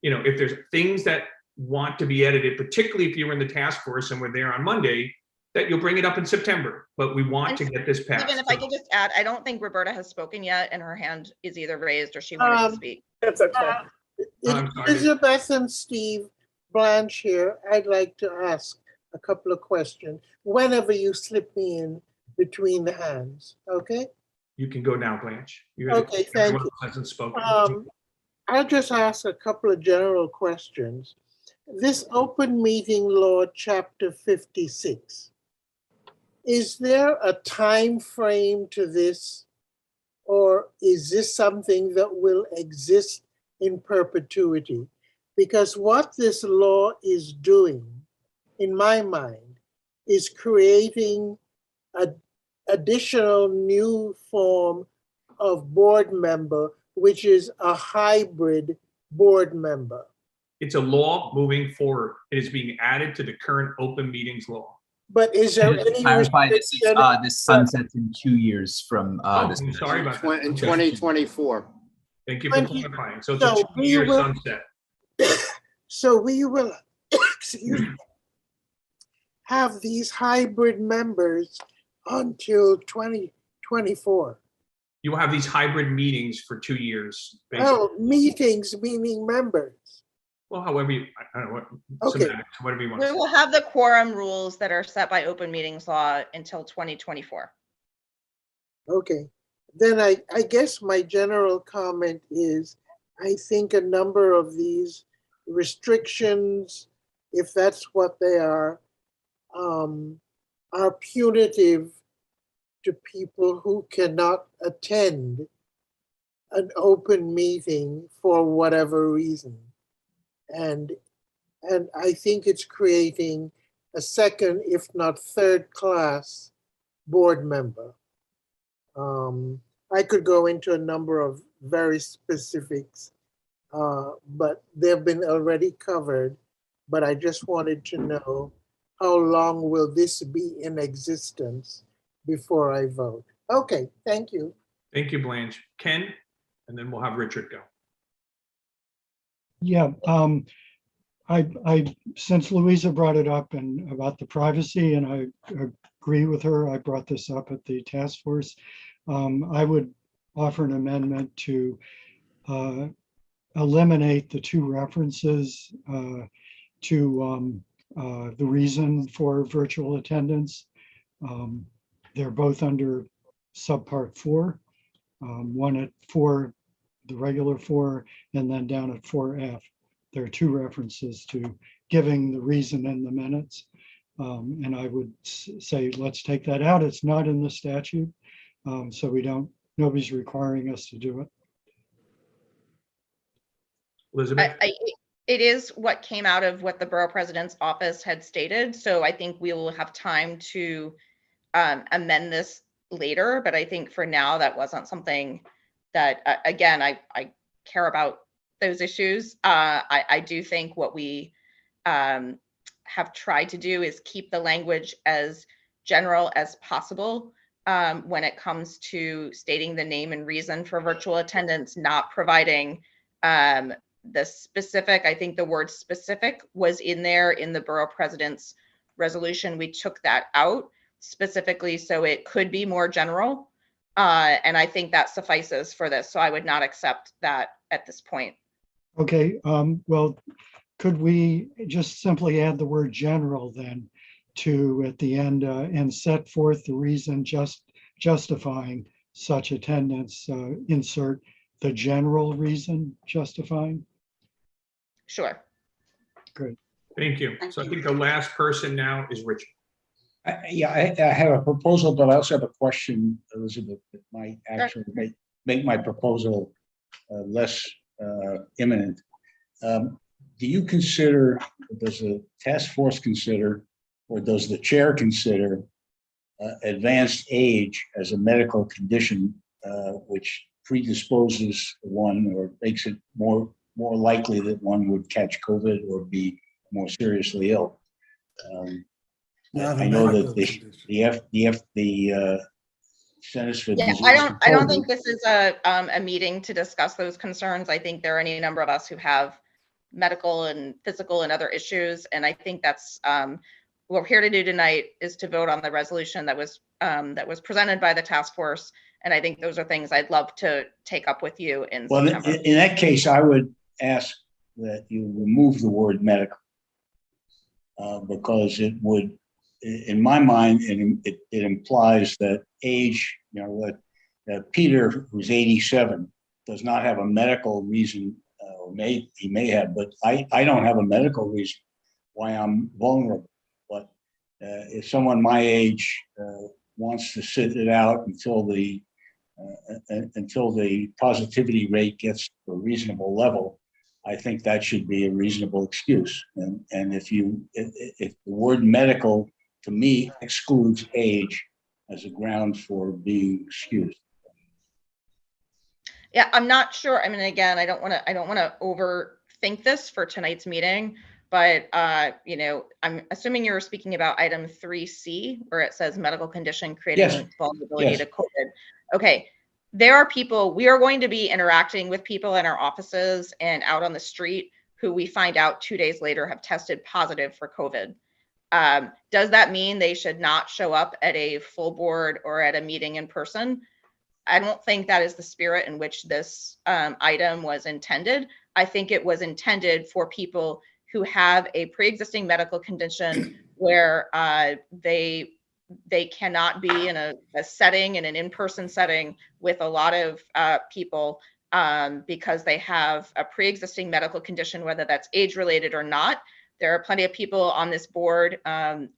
Speaker 1: if there's things that want to be edited, particularly if you were in the task force and we're there on Monday, that you'll bring it up in September, but we want to get this passed.
Speaker 6: Even if I could just add, I don't think Roberta has spoken yet and her hand is either raised or she wanted to speak.
Speaker 2: That's okay. Elizabeth and Steve Blanche here, I'd like to ask a couple of questions whenever you slip me in between the hands, okay?
Speaker 1: You can go now, Blanche.
Speaker 2: Okay, thank you.
Speaker 1: Hasn't spoken.
Speaker 2: I'll just ask a couple of general questions. This open meeting law, chapter 56, is there a time frame to this, or is this something that will exist in perpetuity? Because what this law is doing, in my mind, is creating an additional new form of board member, which is a hybrid board member.
Speaker 1: It's a law moving forward. It is being added to the current open meetings law.
Speaker 2: But is there
Speaker 5: And to
Speaker 2: any
Speaker 5: clarify, this
Speaker 2: restriction?
Speaker 5: this sunsets in 2 years from this.
Speaker 1: I'm sorry about that.
Speaker 10: In 2024.
Speaker 1: Thank you for clarifying. So it's
Speaker 2: So
Speaker 1: a 2-year sunset.
Speaker 2: So we will excuse me, have these hybrid members until 2024.
Speaker 1: You will have these hybrid meetings for 2 years. Basically.
Speaker 2: Oh, meetings meaning members.
Speaker 1: Well, however you, I don't know what,
Speaker 2: Okay.
Speaker 1: semantics, whatever you want
Speaker 6: We
Speaker 1: to say.
Speaker 6: will have the quorum rules that are set by open meetings law until 2024.
Speaker 2: Okay, then I guess my general comment is, I think a number of these restrictions, if that's what they are punitive to people who cannot attend an open meeting for whatever reason. And I think it's creating a second, if not third class board member. I could go into a number of very specifics, but they've been already covered. But I just wanted to know, how long will this be in existence before I vote? Okay, thank you.
Speaker 1: Thank you, Blanche. Ken, and then we'll have Richard go.
Speaker 19: Yeah, I since Louisa brought it up and about the privacy, and I agree with her. I brought this up at the task force. I would offer an amendment to eliminate the 2 references to the reason for virtual attendance. They're both under subpart 4, one at 4, the regular 4, and then down at 4F. There are 2 references to giving the reason in the minutes. And I would say, let's take that out. It's not in the statute. So nobody's requiring us to do it.
Speaker 1: Elizabeth?
Speaker 6: It is what came out of what the borough president's office had stated. So I think we will have time to amend this later. But I think for now, that wasn't something that, again, I care about those issues. I do think what we have tried to do is keep the language as general as possible when it comes to stating the name and reason for virtual attendance, not providing the specific. I think the word specific was in there in the borough president's resolution. We took that out specifically so it could be more general. And I think that suffices for this. So I would not accept that at this point.
Speaker 19: Okay, well, could we just simply add the word general then to at the end and set forth the reason justifying such attendance, insert the general reason justifying?
Speaker 6: Sure.
Speaker 19: Great.
Speaker 1: Thank you. So I think the last person now is Richard.
Speaker 20: Yeah, I have a proposal, but I also have a question, Elizabeth, that might actually make my proposal less imminent. Do you consider, does the task force consider, or does the chair consider advanced age as a medical condition which predisposes one or makes it more likely that one would catch COVID or be more seriously ill? I know that the Centers for Disease
Speaker 6: I don't
Speaker 20: Control
Speaker 6: think this is a meeting to discuss those concerns. I think there are any number of us who have medical and physical and other issues, and I think that's what we're here to do tonight is to vote on the resolution that was presented by the task force, and I think those are things I'd love to take up with you in September.
Speaker 20: In that case, I would ask that you remove the word medical because it would, in my mind, it implies that age, that Peter, who's 87, does not have a medical reason, or he may have, but I don't have a medical reason why I'm vulnerable. But if someone my age wants to sit it out until the positivity rate gets to a reasonable level, I think that should be a reasonable excuse. And if the word medical to me excludes age as a ground for being excused.
Speaker 6: Yeah, I'm not sure. I mean, again, I don't want to overthink this for tonight's meeting, but I'm assuming you're speaking about item 3C, where it says medical condition creating vulnerability to COVID. Okay, there are people, we are going to be interacting with people in our offices and out on the street who we find out 2 days later have tested positive for COVID. Does that mean they should not show up at a full board or at a meeting in person? I don't think that is the spirit in which this item was intended. I think it was intended for people who have a pre-existing medical condition where they cannot be in a setting, in an in-person setting with a lot of people because they have a pre-existing medical condition, whether that's age-related or not. There are plenty of people on this board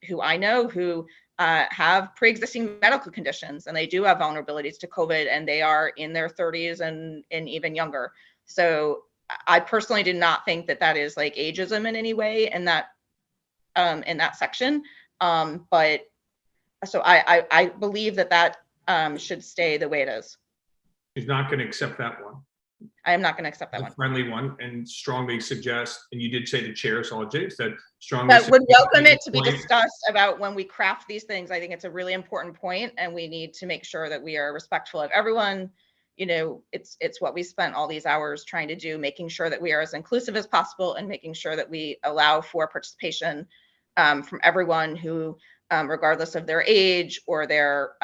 Speaker 6: who I know who have pre-existing medical conditions, and they do have vulnerabilities to COVID, and they are in their 30s and even younger. So I personally do not think that that is like ageism in any way in that section. But so I believe that should stay the way it is.
Speaker 1: He's not going to accept that one.
Speaker 6: I am not going to accept that one.
Speaker 1: Friendly one, and strongly suggest, and you did say the chair, so I'll say that strongly.
Speaker 6: But would welcome it to be discussed about when we craft these things. I think it's a really important point, and we need to make sure that we are respectful of everyone. It's what we spent all these hours trying to do, making sure that we are as inclusive as possible and making sure that we allow for participation from everyone who, regardless of their age or their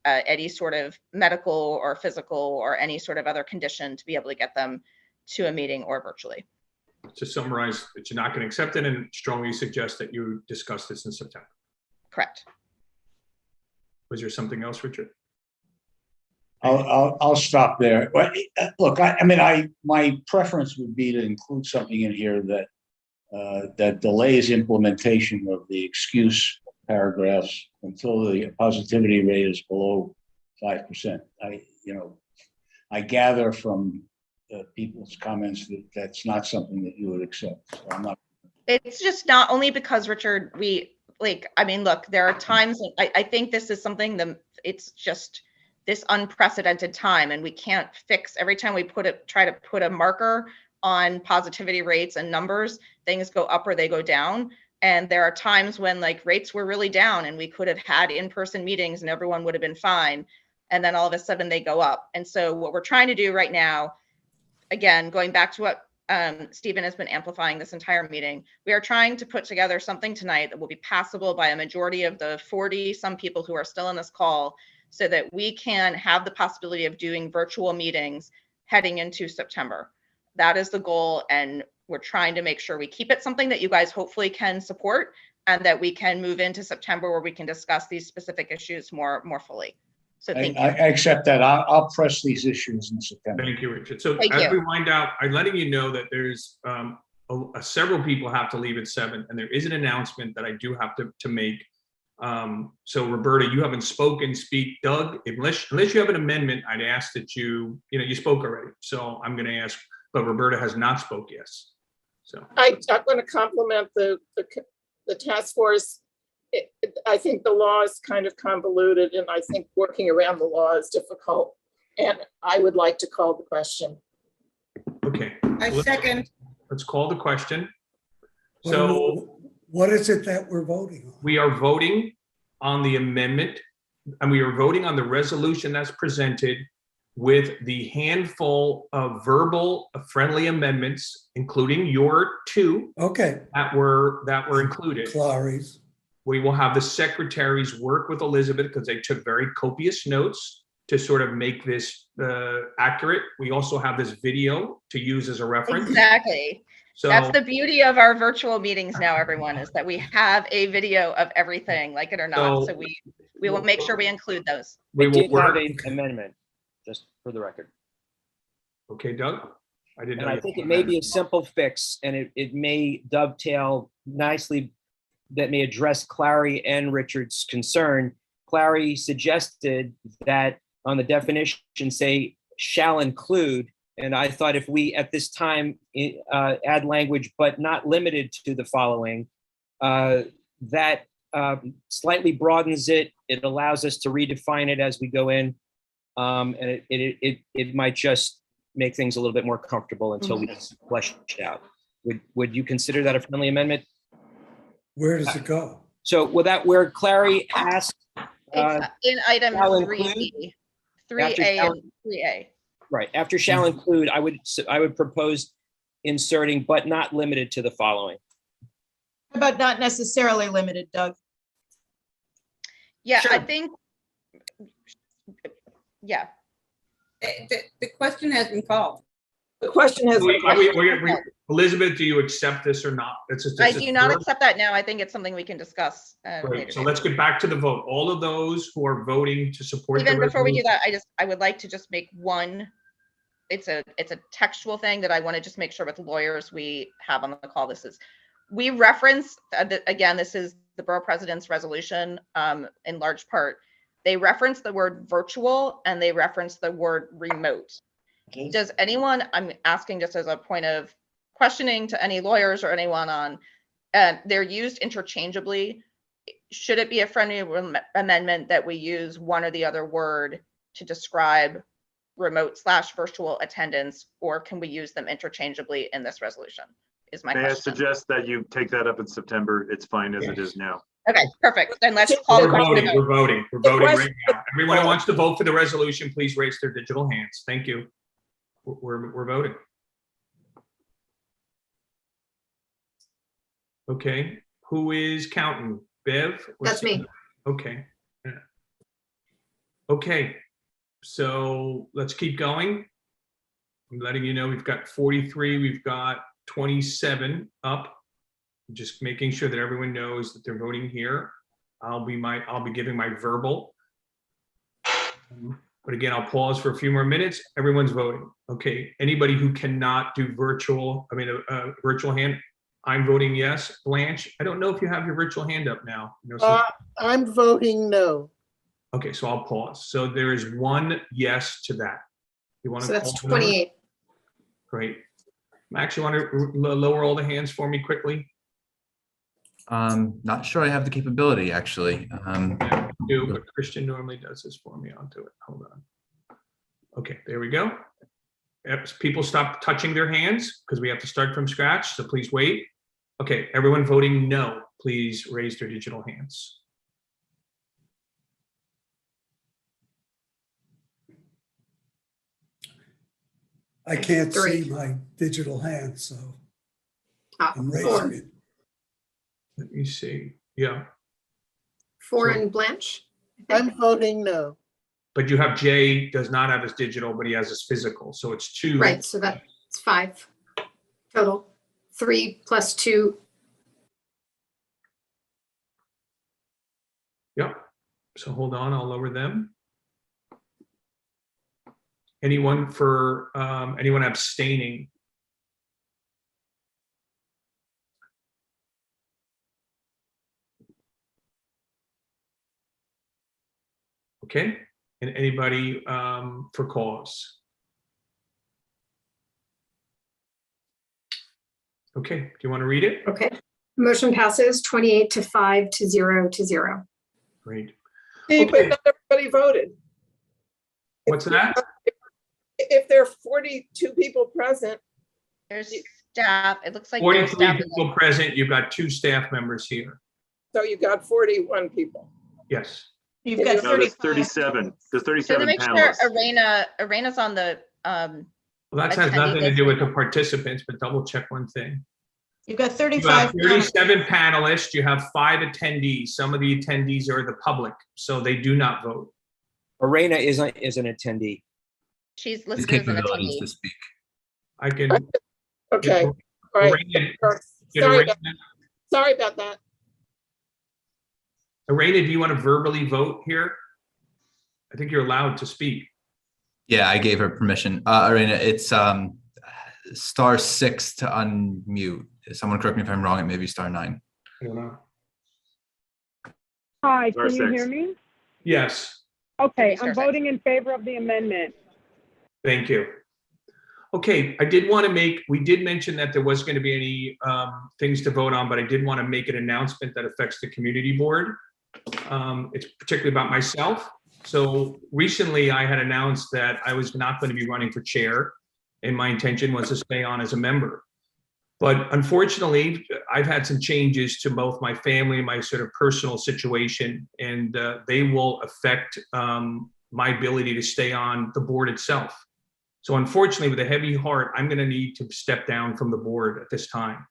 Speaker 6: any sort of medical or physical or any sort of other condition, to be able to get them to a meeting or virtually.
Speaker 1: To summarize, that you're not going to accept it and strongly suggest that you discuss this in September.
Speaker 6: Correct.
Speaker 1: Was there something else, Richard?
Speaker 20: I'll stop there. But look, my preference would be to include something in here that delays implementation of the excuse paragraphs until the positivity rate is below 5%. I gather from people's comments that that's not something that you would accept. So I'm not.
Speaker 6: It's just not, only because, Richard, look, there are times, I think this is something it's just this unprecedented time, and we can't fix every time we try to put a marker on positivity rates and numbers, things go up or they go down. And there are times when rates were really down and we could have had in-person meetings and everyone would have been fine. And then all of a sudden they go up. And so what we're trying to do right now, again, going back to what Stephen has been amplifying this entire meeting, we are trying to put together something tonight that will be passable by a majority of the 40 some people who are still in this call, so that we can have the possibility of doing virtual meetings heading into September. That is the goal. And we're trying to make sure we keep it something that you guys hopefully can support, and that we can move into September where we can discuss these specific issues more fully. So thank
Speaker 20: I
Speaker 6: you.
Speaker 20: accept that. I'll press these issues in September.
Speaker 1: Thank you, Richard. So
Speaker 6: Thank
Speaker 1: as
Speaker 6: you.
Speaker 1: we wind out, I'm letting you know that there's several people have to leave at 7, and there is an announcement that I do have to make. So Roberta, you haven't spoken. Speak, Doug. Unless you have an amendment, I'd ask that you spoke already. So I'm going to ask, but Roberta has not spoke yet. So
Speaker 3: I'm going to compliment the task force. I think the law is kind of convoluted, and I think working around the law is difficult. And I would like to call the question.
Speaker 1: okay.
Speaker 2: I second.
Speaker 1: Let's call the question.
Speaker 7: So what is it that we're voting on?
Speaker 1: We are voting on the amendment, and we are voting on the resolution that's presented with the handful of verbal friendly amendments, including your 2 that were included.
Speaker 7: Clary's.
Speaker 1: We will have the secretaries work with Elizabeth because they took very copious notes to sort of make this accurate. We also have this video to use as a reference.
Speaker 6: Exactly.
Speaker 1: So
Speaker 6: that's the beauty of our virtual meetings now, everyone, is that we have a video of everything, like it or not. So we will make sure we include those.
Speaker 11: We did have an amendment, just for the record.
Speaker 1: Okay, Doug? I didn't know.
Speaker 11: And I think it may be a simple fix, and it may dovetail nicely, that may address Clary and Richard's concern. Clary suggested that on the definition, say, shall include, and I thought if we, at this time, add language, but not limited to the following, that slightly broadens it. It allows us to redefine it as we go in. And it might just make things a little bit more comfortable until we flesh it out. Would you consider that a friendly amendment?
Speaker 7: Where does it go?
Speaker 11: So where Clary asked.
Speaker 6: In item
Speaker 11: shall
Speaker 6: 3B,
Speaker 11: include,
Speaker 6: 3A and 3A.
Speaker 11: Right, after shall include, I would propose inserting, but not limited to the following.
Speaker 18: But not necessarily limited, Doug.
Speaker 6: Yeah, sure. I think, yeah.
Speaker 22: The question has been called.
Speaker 3: The question has been called.
Speaker 1: Elizabeth, do you accept this or not?
Speaker 6: I do not accept that now. I think it's something we can discuss.
Speaker 1: Great. So let's get back to the vote. All of those who are voting to support.
Speaker 6: Even before we do that, I would like to just make one. It's a textual thing that I want to just make sure with lawyers we have on the call. We reference again. This is the borough president's resolution. In large part, they reference the word virtual and they reference the word remote. Okay. Does anyone? I'm asking just as a point of questioning to any lawyers or anyone on, they're used interchangeably. Should it be a friendly amendment that we use one or the other word to describe remote/virtual attendance, or can we use them interchangeabably in this resolution? Is my question.
Speaker 16: May I suggest that you take that up in September? It's fine as it is now.
Speaker 6: Okay, perfect. Then let's call the question.
Speaker 1: We're voting right now. Everyone who wants to vote for the resolution, please raise their digital hands. Thank you. We're voting. Okay, who is counting? Bev?
Speaker 22: That's me.
Speaker 1: Okay. Okay, so let's keep going. I'm letting you know we've got 43, we've got 27 up. Just making sure that everyone knows that they're voting here. I'll be giving my verbal. But again, I'll pause for a few more minutes. Everyone's voting. Okay, anybody who cannot do virtual, virtual hand, I'm voting yes. Blanche, I don't know if you have your virtual hand up now.
Speaker 2: I'm voting no.
Speaker 1: Okay, so I'll pause. So there is one yes to that. You want to?
Speaker 22: So that's 28.
Speaker 1: Great. Max, you want to lower all the hands for me quickly?
Speaker 5: Not sure I have the capability, actually.
Speaker 1: But Christian normally does this for me. I'll do it. Hold on. Okay, there we go. People stop touching their hands because we have to start from scratch, so please wait. Okay, everyone voting no, please raise their digital hands.
Speaker 7: I can't see my digital hand, so I'm raising it.
Speaker 1: Let me see. Yeah.
Speaker 22: 4 in Blanche?
Speaker 2: I'm voting no.
Speaker 1: But you have Jay does not have his digital, but he has his physical. So it's 2.
Speaker 22: Right, so that's 5 total. 3 plus 2.
Speaker 1: Yep. So hold on, I'll lower them. Anyone for, anyone abstaining? Okay, and anybody for cause? Okay, do you want to read it?
Speaker 22: Okay. Motion passes 28 to 5 to 0 to 0.
Speaker 1: Great.
Speaker 3: See, but not everybody voted.
Speaker 1: What's that?
Speaker 3: If there are 42 people present.
Speaker 6: There's staff. It looks like there's
Speaker 1: 43
Speaker 6: staff.
Speaker 1: people present. You've got 2 staff members here.
Speaker 3: So you got 41 people.
Speaker 1: Yes.
Speaker 18: You've
Speaker 3: And
Speaker 18: got
Speaker 16: No, there's 37. There's
Speaker 6: So to
Speaker 16: 37
Speaker 6: make sure
Speaker 16: panelists.
Speaker 6: Arena's on the
Speaker 1: Well, that has
Speaker 6: attendee
Speaker 1: nothing to
Speaker 6: list.
Speaker 1: do with the participants, but double check one thing.
Speaker 18: You've got
Speaker 1: You
Speaker 18: 35.
Speaker 1: have 37 panelists. You have 5 attendees. Some of the attendees are the public, so they do not vote.
Speaker 11: Arena is an attendee.
Speaker 6: She's listed as an
Speaker 5: Capabilities to
Speaker 6: attendee.
Speaker 5: speak.
Speaker 1: I can.
Speaker 3: Okay. All right. Sorry about that.
Speaker 1: Arena, do you want to verbally vote here? I think you're allowed to speak.
Speaker 5: Yeah, I gave her permission. Arena, it's *6 to unmute. Someone correct me if I'm wrong. It may be *9.
Speaker 1: I don't know.
Speaker 9: Hi,
Speaker 1: Star
Speaker 9: can you
Speaker 1: 6.
Speaker 9: hear me?
Speaker 1: Yes,
Speaker 9: Okay,
Speaker 6: Star
Speaker 9: I'm
Speaker 6: 6.
Speaker 9: voting in favor of the amendment.
Speaker 1: thank you. Okay, I did want to make, we did mention that there was going to be any things to vote on, but I did want to make an announcement that affects the community board. It's particularly about myself. So recently I had announced that I was not going to be running for chair, and my intention was to stay on as a member. But unfortunately, I've had some changes to both my family and my sort of personal situation, and they will affect my ability to stay on the board itself. So unfortunately, with a heavy heart, I'm going to need to step down from the board at this time.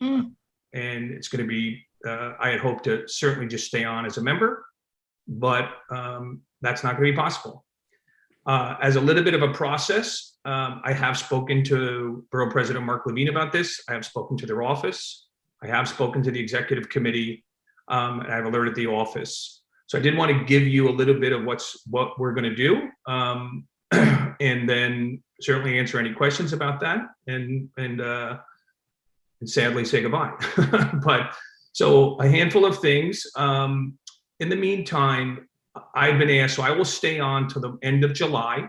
Speaker 1: And it's going to be, I had hoped to certainly just stay on as a member, but that's not going to be possible. As a little bit of a process, I have spoken to Borough President Mark Levine about this. I have spoken to their office. I have spoken to the executive committee, and I've alerted the office. So I did want to give you a little bit of what we're going to do, and then certainly answer any questions about that, and sadly say goodbye. But so a handful of things. In the meantime, I've been asked, so I will stay on to the end of July,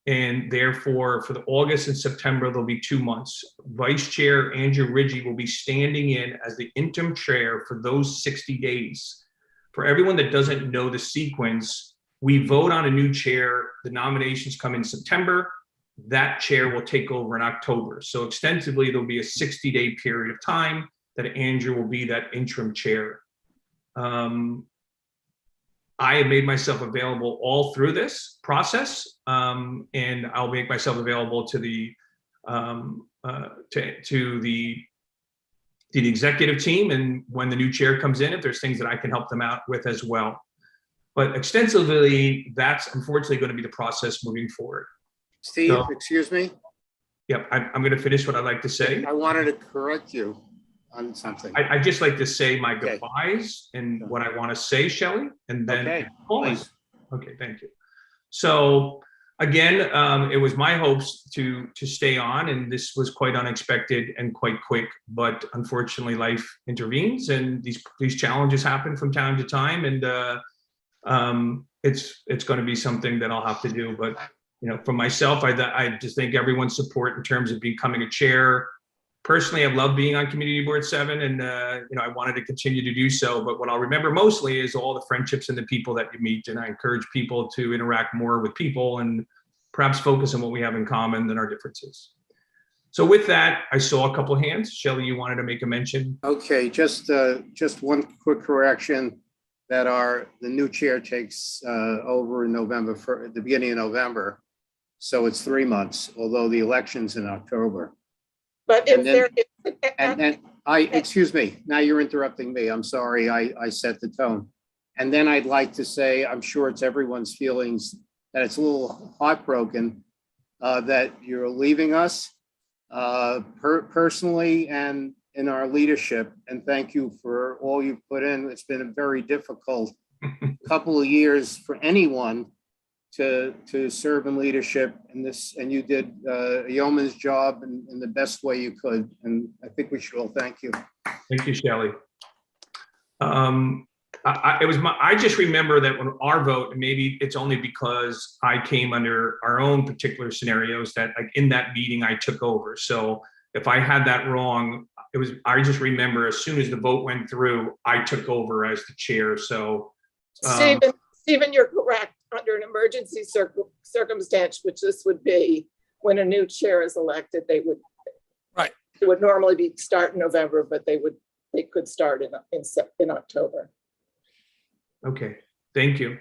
Speaker 1: and therefore for the August and September, there'll be 2 months. Vice Chair Andrew Ridgey will be standing in as the interim chair for those 60 days. For everyone that doesn't know the sequence, we vote on a new chair, the nominations come in September, that chair will take over in October. So extensively, there'll be a 60-day period of time that Andrew will be that interim chair. I have made myself available all through this process, and I'll make myself available to the executive team, and when the new chair comes in, if there's things that I can help them out with as well. But extensively, that's unfortunately going to be the process moving forward.
Speaker 10: Steve,
Speaker 1: So,
Speaker 10: excuse me.
Speaker 1: yep, I'm going to finish what I'd like to say.
Speaker 10: I wanted to correct you on something.
Speaker 1: I'd just like to say my goodbyes and what I want to say, Shelley, and then
Speaker 10: Okay,
Speaker 1: please. Okay, thank you. So again, it was my hopes to stay on, and this was quite unexpected and quite quick, but unfortunately life intervenes, and these challenges happen from time to time, and it's going to be something that I'll have to do. But you know, for myself, I just thank everyone's support in terms of becoming a chair. Personally, I've loved being on Community Board 7, and you know, I wanted to continue to do so. But what I'll remember mostly is all the friendships and the people that you meet. And I encourage people to interact more with people and perhaps focus on what we have in common than our differences. So with that, I saw a couple of hands. Shelley, you wanted to make a mention?
Speaker 10: Okay, just one quick correction that the new chair takes over in November, at the beginning of November. So it's 3 months, although the election's in October.
Speaker 3: But if there is,
Speaker 10: and then excuse me, now you're interrupting me. I'm sorry, I set the tone. And then I'd like to say, I'm sure it's everyone's feelings that it's a little heartbroken that you're leaving us personally and in our leadership. And thank you for all you've put in. It's been a very difficult couple of years for anyone to serve in leadership in this, and you did a yeoman's job in the best way you could. And I think we should all thank you.
Speaker 1: Thank you, Shelley. I just remember that when our vote, and maybe it's only because I came under our own particular scenarios, that like in that meeting I took over. So if I had that wrong, I just remember as soon as the vote went through, I took over as the chair. So
Speaker 3: Stephen, you're correct. Under an emergency circumstance, which this would be, when a new chair is elected, they would,
Speaker 1: right.
Speaker 3: It would normally start in November, but they could start in October.
Speaker 1: Okay, thank you.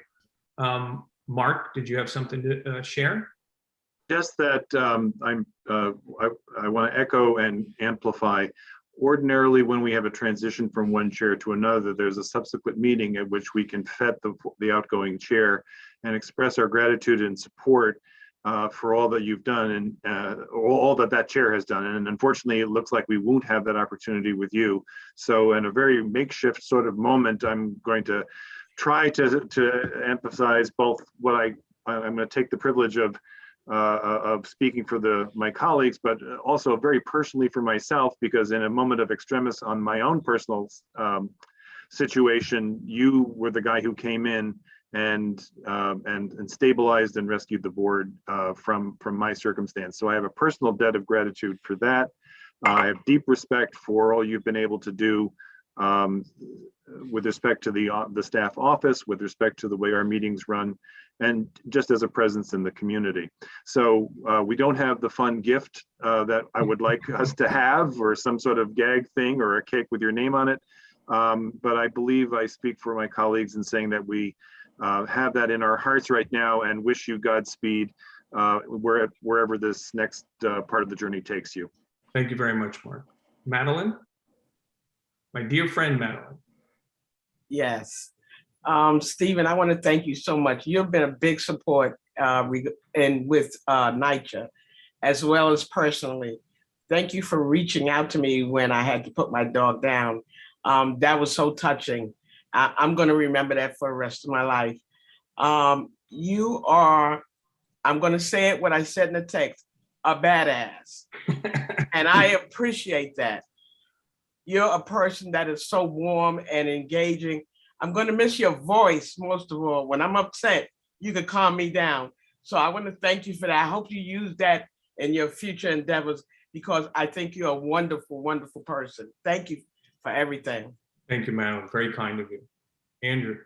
Speaker 1: Mark, did you have something to share?
Speaker 16: Just that I want to echo and amplify. Ordinarily, when we have a transition from one chair to another, there's a subsequent meeting at which we can vet the outgoing chair and express our gratitude and support for all that you've done and all that chair has done. And unfortunately, it looks like we won't have that opportunity with you. So in a very makeshift sort of moment, I'm going to try to emphasize both what I'm going to take the privilege of speaking for my colleagues, but also very personally for myself, because in a moment of extremis on my own personal situation, you were the guy who came in and stabilized and rescued the board from my circumstance. So I have a personal debt of gratitude for that. I have deep respect for all you've been able to do with respect to the staff office, with respect to the way our meetings run, and just as a presence in the community. So we don't have the fun gift that I would like us to have, or some sort of gag thing or a cake with your name on it. But I believe I speak for my colleagues in saying that we have that in our hearts right now, and wish you Godspeed wherever this next part of the journey takes you.
Speaker 1: Thank you very much, Mark. Madeline? My dear friend, Madeline.
Speaker 12: Yes. Stephen, I want to thank you so much. You've been a big support with NYCHA, as well as personally. Thank you for reaching out to me when I had to put my dog down. That was so touching. I'm going to remember that for the rest of my life. You are, I'm going to say it what I said in the text, a badass. And I appreciate that. You're a person that is so warm and engaging. I'm going to miss your voice most of all. When I'm upset, you can calm me down. So I want to thank you for that. I hope you use that in your future endeavors, because I think you're a wonderful, wonderful person. Thank you for everything.
Speaker 1: Thank you, Madeline. Very kind of you. Andrew.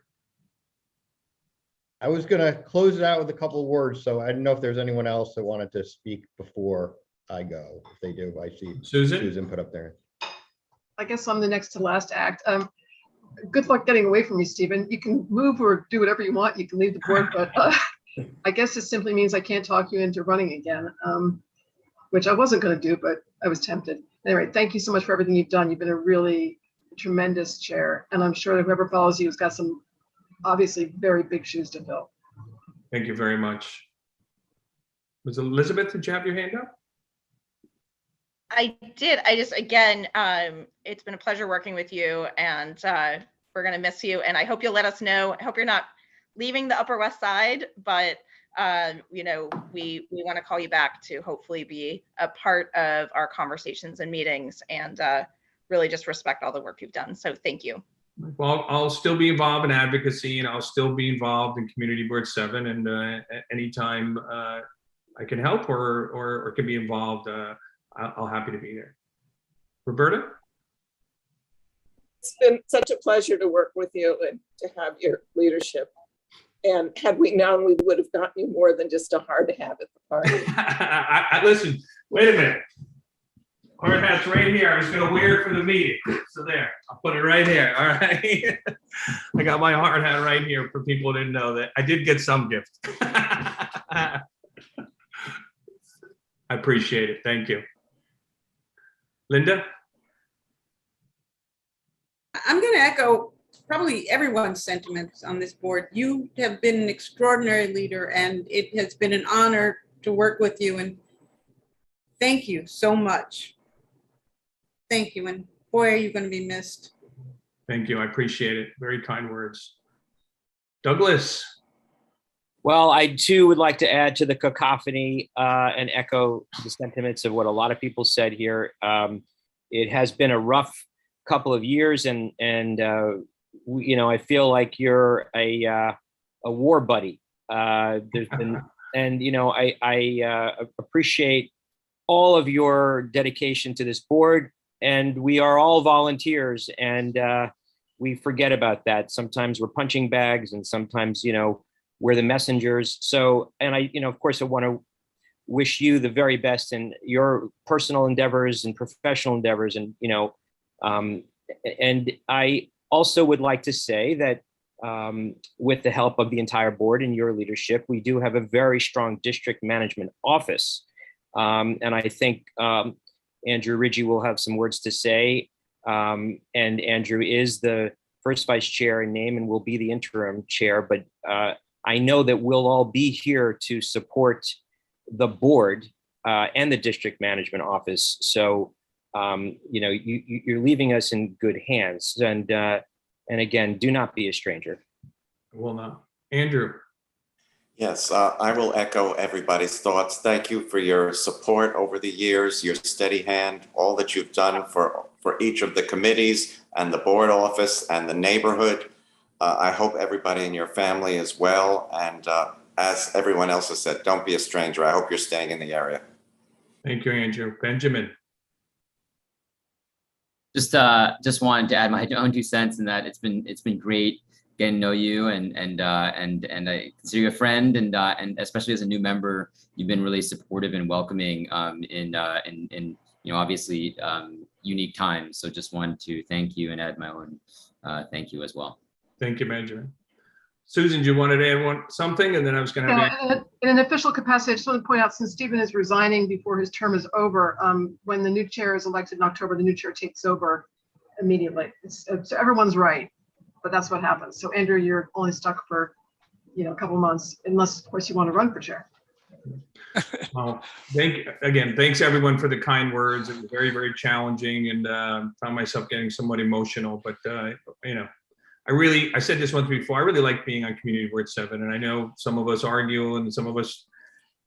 Speaker 13: I was going to close it out with a couple of words, so I didn't know if there's anyone else that wanted to speak before I go. If they do, I see Susan put up there.
Speaker 23: I guess I'm the next to last act. Good luck getting away from me, Stephen. You can move or do whatever you want. You can leave the board, but I guess it simply means I can't talk you into running again, which I wasn't going to do, but I was tempted. Anyway, thank you so much for everything you've done. You've been a really tremendous chair, and I'm sure that whoever follows you has got some obviously very big shoes to fill.
Speaker 1: Thank you very much. Was Elizabeth, did you have your hand up?
Speaker 6: I did. I just, again, it's been a pleasure working with you, and we're going to miss you. And I hope you'll let us know. I hope you're not leaving the Upper West Side, but you know, we want to call you back to hopefully be a part of our conversations and meetings, and really just respect all the work you've done. So thank you.
Speaker 1: Well, I'll still be involved in advocacy, and I'll still be involved in Community Board 7. And anytime I can help or can be involved, I'll happy to be there. Roberta?
Speaker 3: It's been such a pleasure to work with you and to have your leadership. And had we known, we would have gotten you more than just a hard hat at the party.
Speaker 1: Listen, wait a minute. Hard hat's right here. I was going to wear it for the meeting. So there, I'll put it right here. All right. I got my hard hat right here for people who didn't know that I did get some gift. I appreciate it. Thank you. Linda?
Speaker 24: I'm going to echo probably everyone's sentiments on this board. You have been an extraordinary leader, and it has been an honor to work with you. And thank you so much. Thank you. And boy, are you going to be missed.
Speaker 1: Thank you. I appreciate it. Very kind words. Douglas?
Speaker 11: Well, I too would like to add to the cacophony and echo the sentiments of what a lot of people said here. It has been a rough couple of years, and I feel like you're a war buddy. There's been, and I appreciate all of your dedication to this board, and we are all volunteers, and we forget about that. Sometimes we're punching bags, and sometimes we're the messengers. So, and I, of course, I want to wish you the very best in your personal endeavors and professional endeavors. And, and I also would like to say that with the help of the entire board and your leadership, we do have a very strong district management office. And I think Andrew Ridgie will have some words to say. And Andrew is the first vice chair in name and will be the interim chair, but I know that we'll all be here to support the board and the district management office. So, you're leaving us in good hands. And again, do not be a stranger.
Speaker 1: Will not. Andrew.
Speaker 8: Yes, I will echo everybody's thoughts. Thank you for your support over the years, your steady hand, all that you've done for each of the committees and the board office and the neighborhood. I hope everybody in your family is well. And as everyone else has said, don't be a stranger. I hope you're staying in the area.
Speaker 1: Thank you, Andrew. Benjamin.
Speaker 21: Just wanted to add my own 2 cents in that it's been great getting to know you, and I consider you a friend, and especially as a new member, you've been really supportive and welcoming in obviously unique times. So just wanted to thank you and add my own thank you as well.
Speaker 1: Thank you, Benjamin. Susan, do you want to add something? And then I was going to
Speaker 23: have in an official capacity, I just want to point out, since Stephen is resigning before his term is over, when the new chair is elected in October, the new chair takes over immediately. So everyone's right, but that's what happens. So Andrew, you're only stuck for a couple months, unless of course you want to run for chair.
Speaker 1: Well, thanks everyone for the kind words. It was very, very challenging, and found myself getting somewhat emotional, but I said this once before, I really like being on Community Board 7, and I know some of us argue and some of us,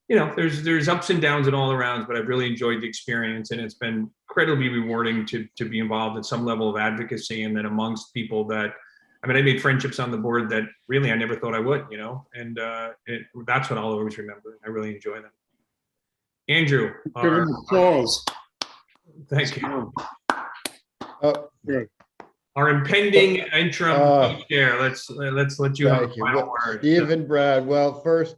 Speaker 1: there's ups and downs and all arounds, but I've really enjoyed the experience, and it's been incredibly rewarding to be involved in some level of advocacy, and then amongst people that, I made friendships on the board that really I never thought I would, and that's what I'll always remember. I really enjoy them. Andrew. Thank you. Our impending interim chair. Let's let you have a final word.
Speaker 13: Stephen, Brad. Well, first,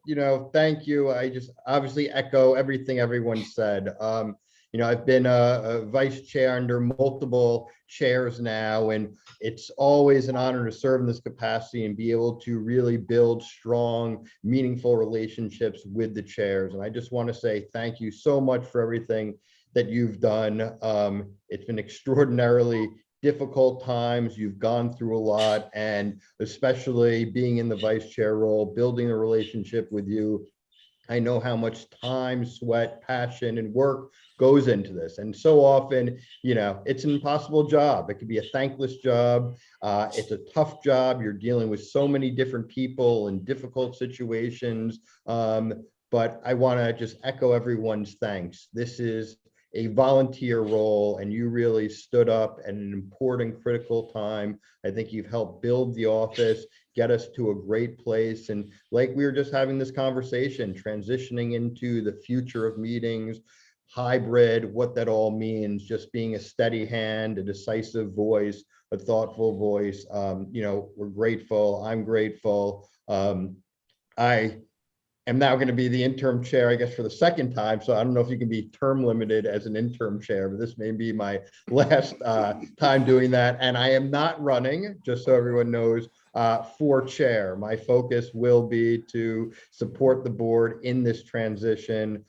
Speaker 13: thank you. I just obviously echo everything everyone said. I've been a vice chair under multiple chairs now, and it's always an honor to serve in this capacity and be able to really build strong, meaningful relationships with the chairs. And I just want to say thank you so much for everything that you've done. It's been extraordinarily difficult times. You've gone through a lot, and especially being in the vice chair role, building a relationship with you. I know how much time, sweat, passion, and work goes into this. And so often, it's an impossible job. It could be a thankless job. It's a tough job. You're dealing with so many different people in difficult situations. But I want to just echo everyone's thanks. This is a volunteer role, and you really stood up at an important, critical time. I think you've helped build the office, get us to a great place. And like we were just having this conversation, transitioning into the future of meetings, hybrid, what that all means, just being a steady hand, a decisive voice, a thoughtful voice. We're grateful. I'm grateful. I am now going to be the interim chair, I guess, for the second time. So I don't know if you can be term limited as an interim chair, but this may be my last time doing that. And I am not running, just so everyone knows, for chair. My focus will be to support the board in this transition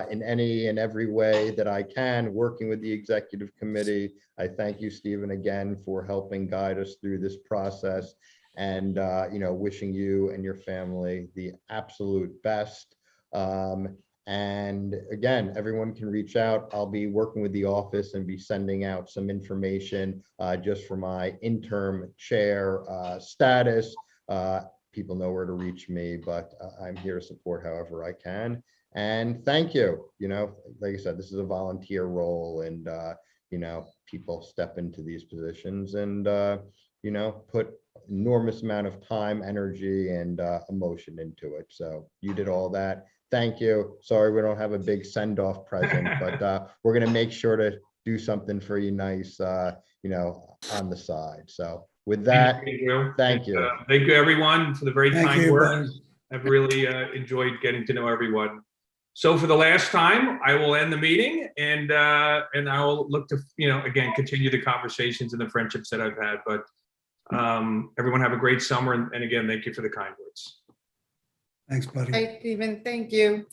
Speaker 13: in any and every way that I can, working with the executive committee. I thank you, Stephen, again, for helping guide us through this process. And, wishing you and your family the absolute best. And again, everyone can reach out. I'll be working with the office and be sending out some information just for my interim chair status. people know where to reach me, but I'm here to support however I can. And thank you. Like I said, this is a volunteer role, and people step into these positions and put enormous amount of time, energy, and emotion into it. So you did all that. Thank you. Sorry we don't have a big send-off present, but we're gonna make sure to do something for you nice, on the side. So with that, thank you.
Speaker 1: Thank you, everyone, for the very
Speaker 7: Thank
Speaker 1: kind
Speaker 7: you,
Speaker 1: words. I've really enjoyed getting to know everyone. So for the last time, I will end the meeting, and I will look to, again, continue the conversations and the friendships that I've had. But everyone have a great summer, and again, thank you for the kind words.
Speaker 7: Thanks, buddy.
Speaker 24: Hi, Stephen. Thank you.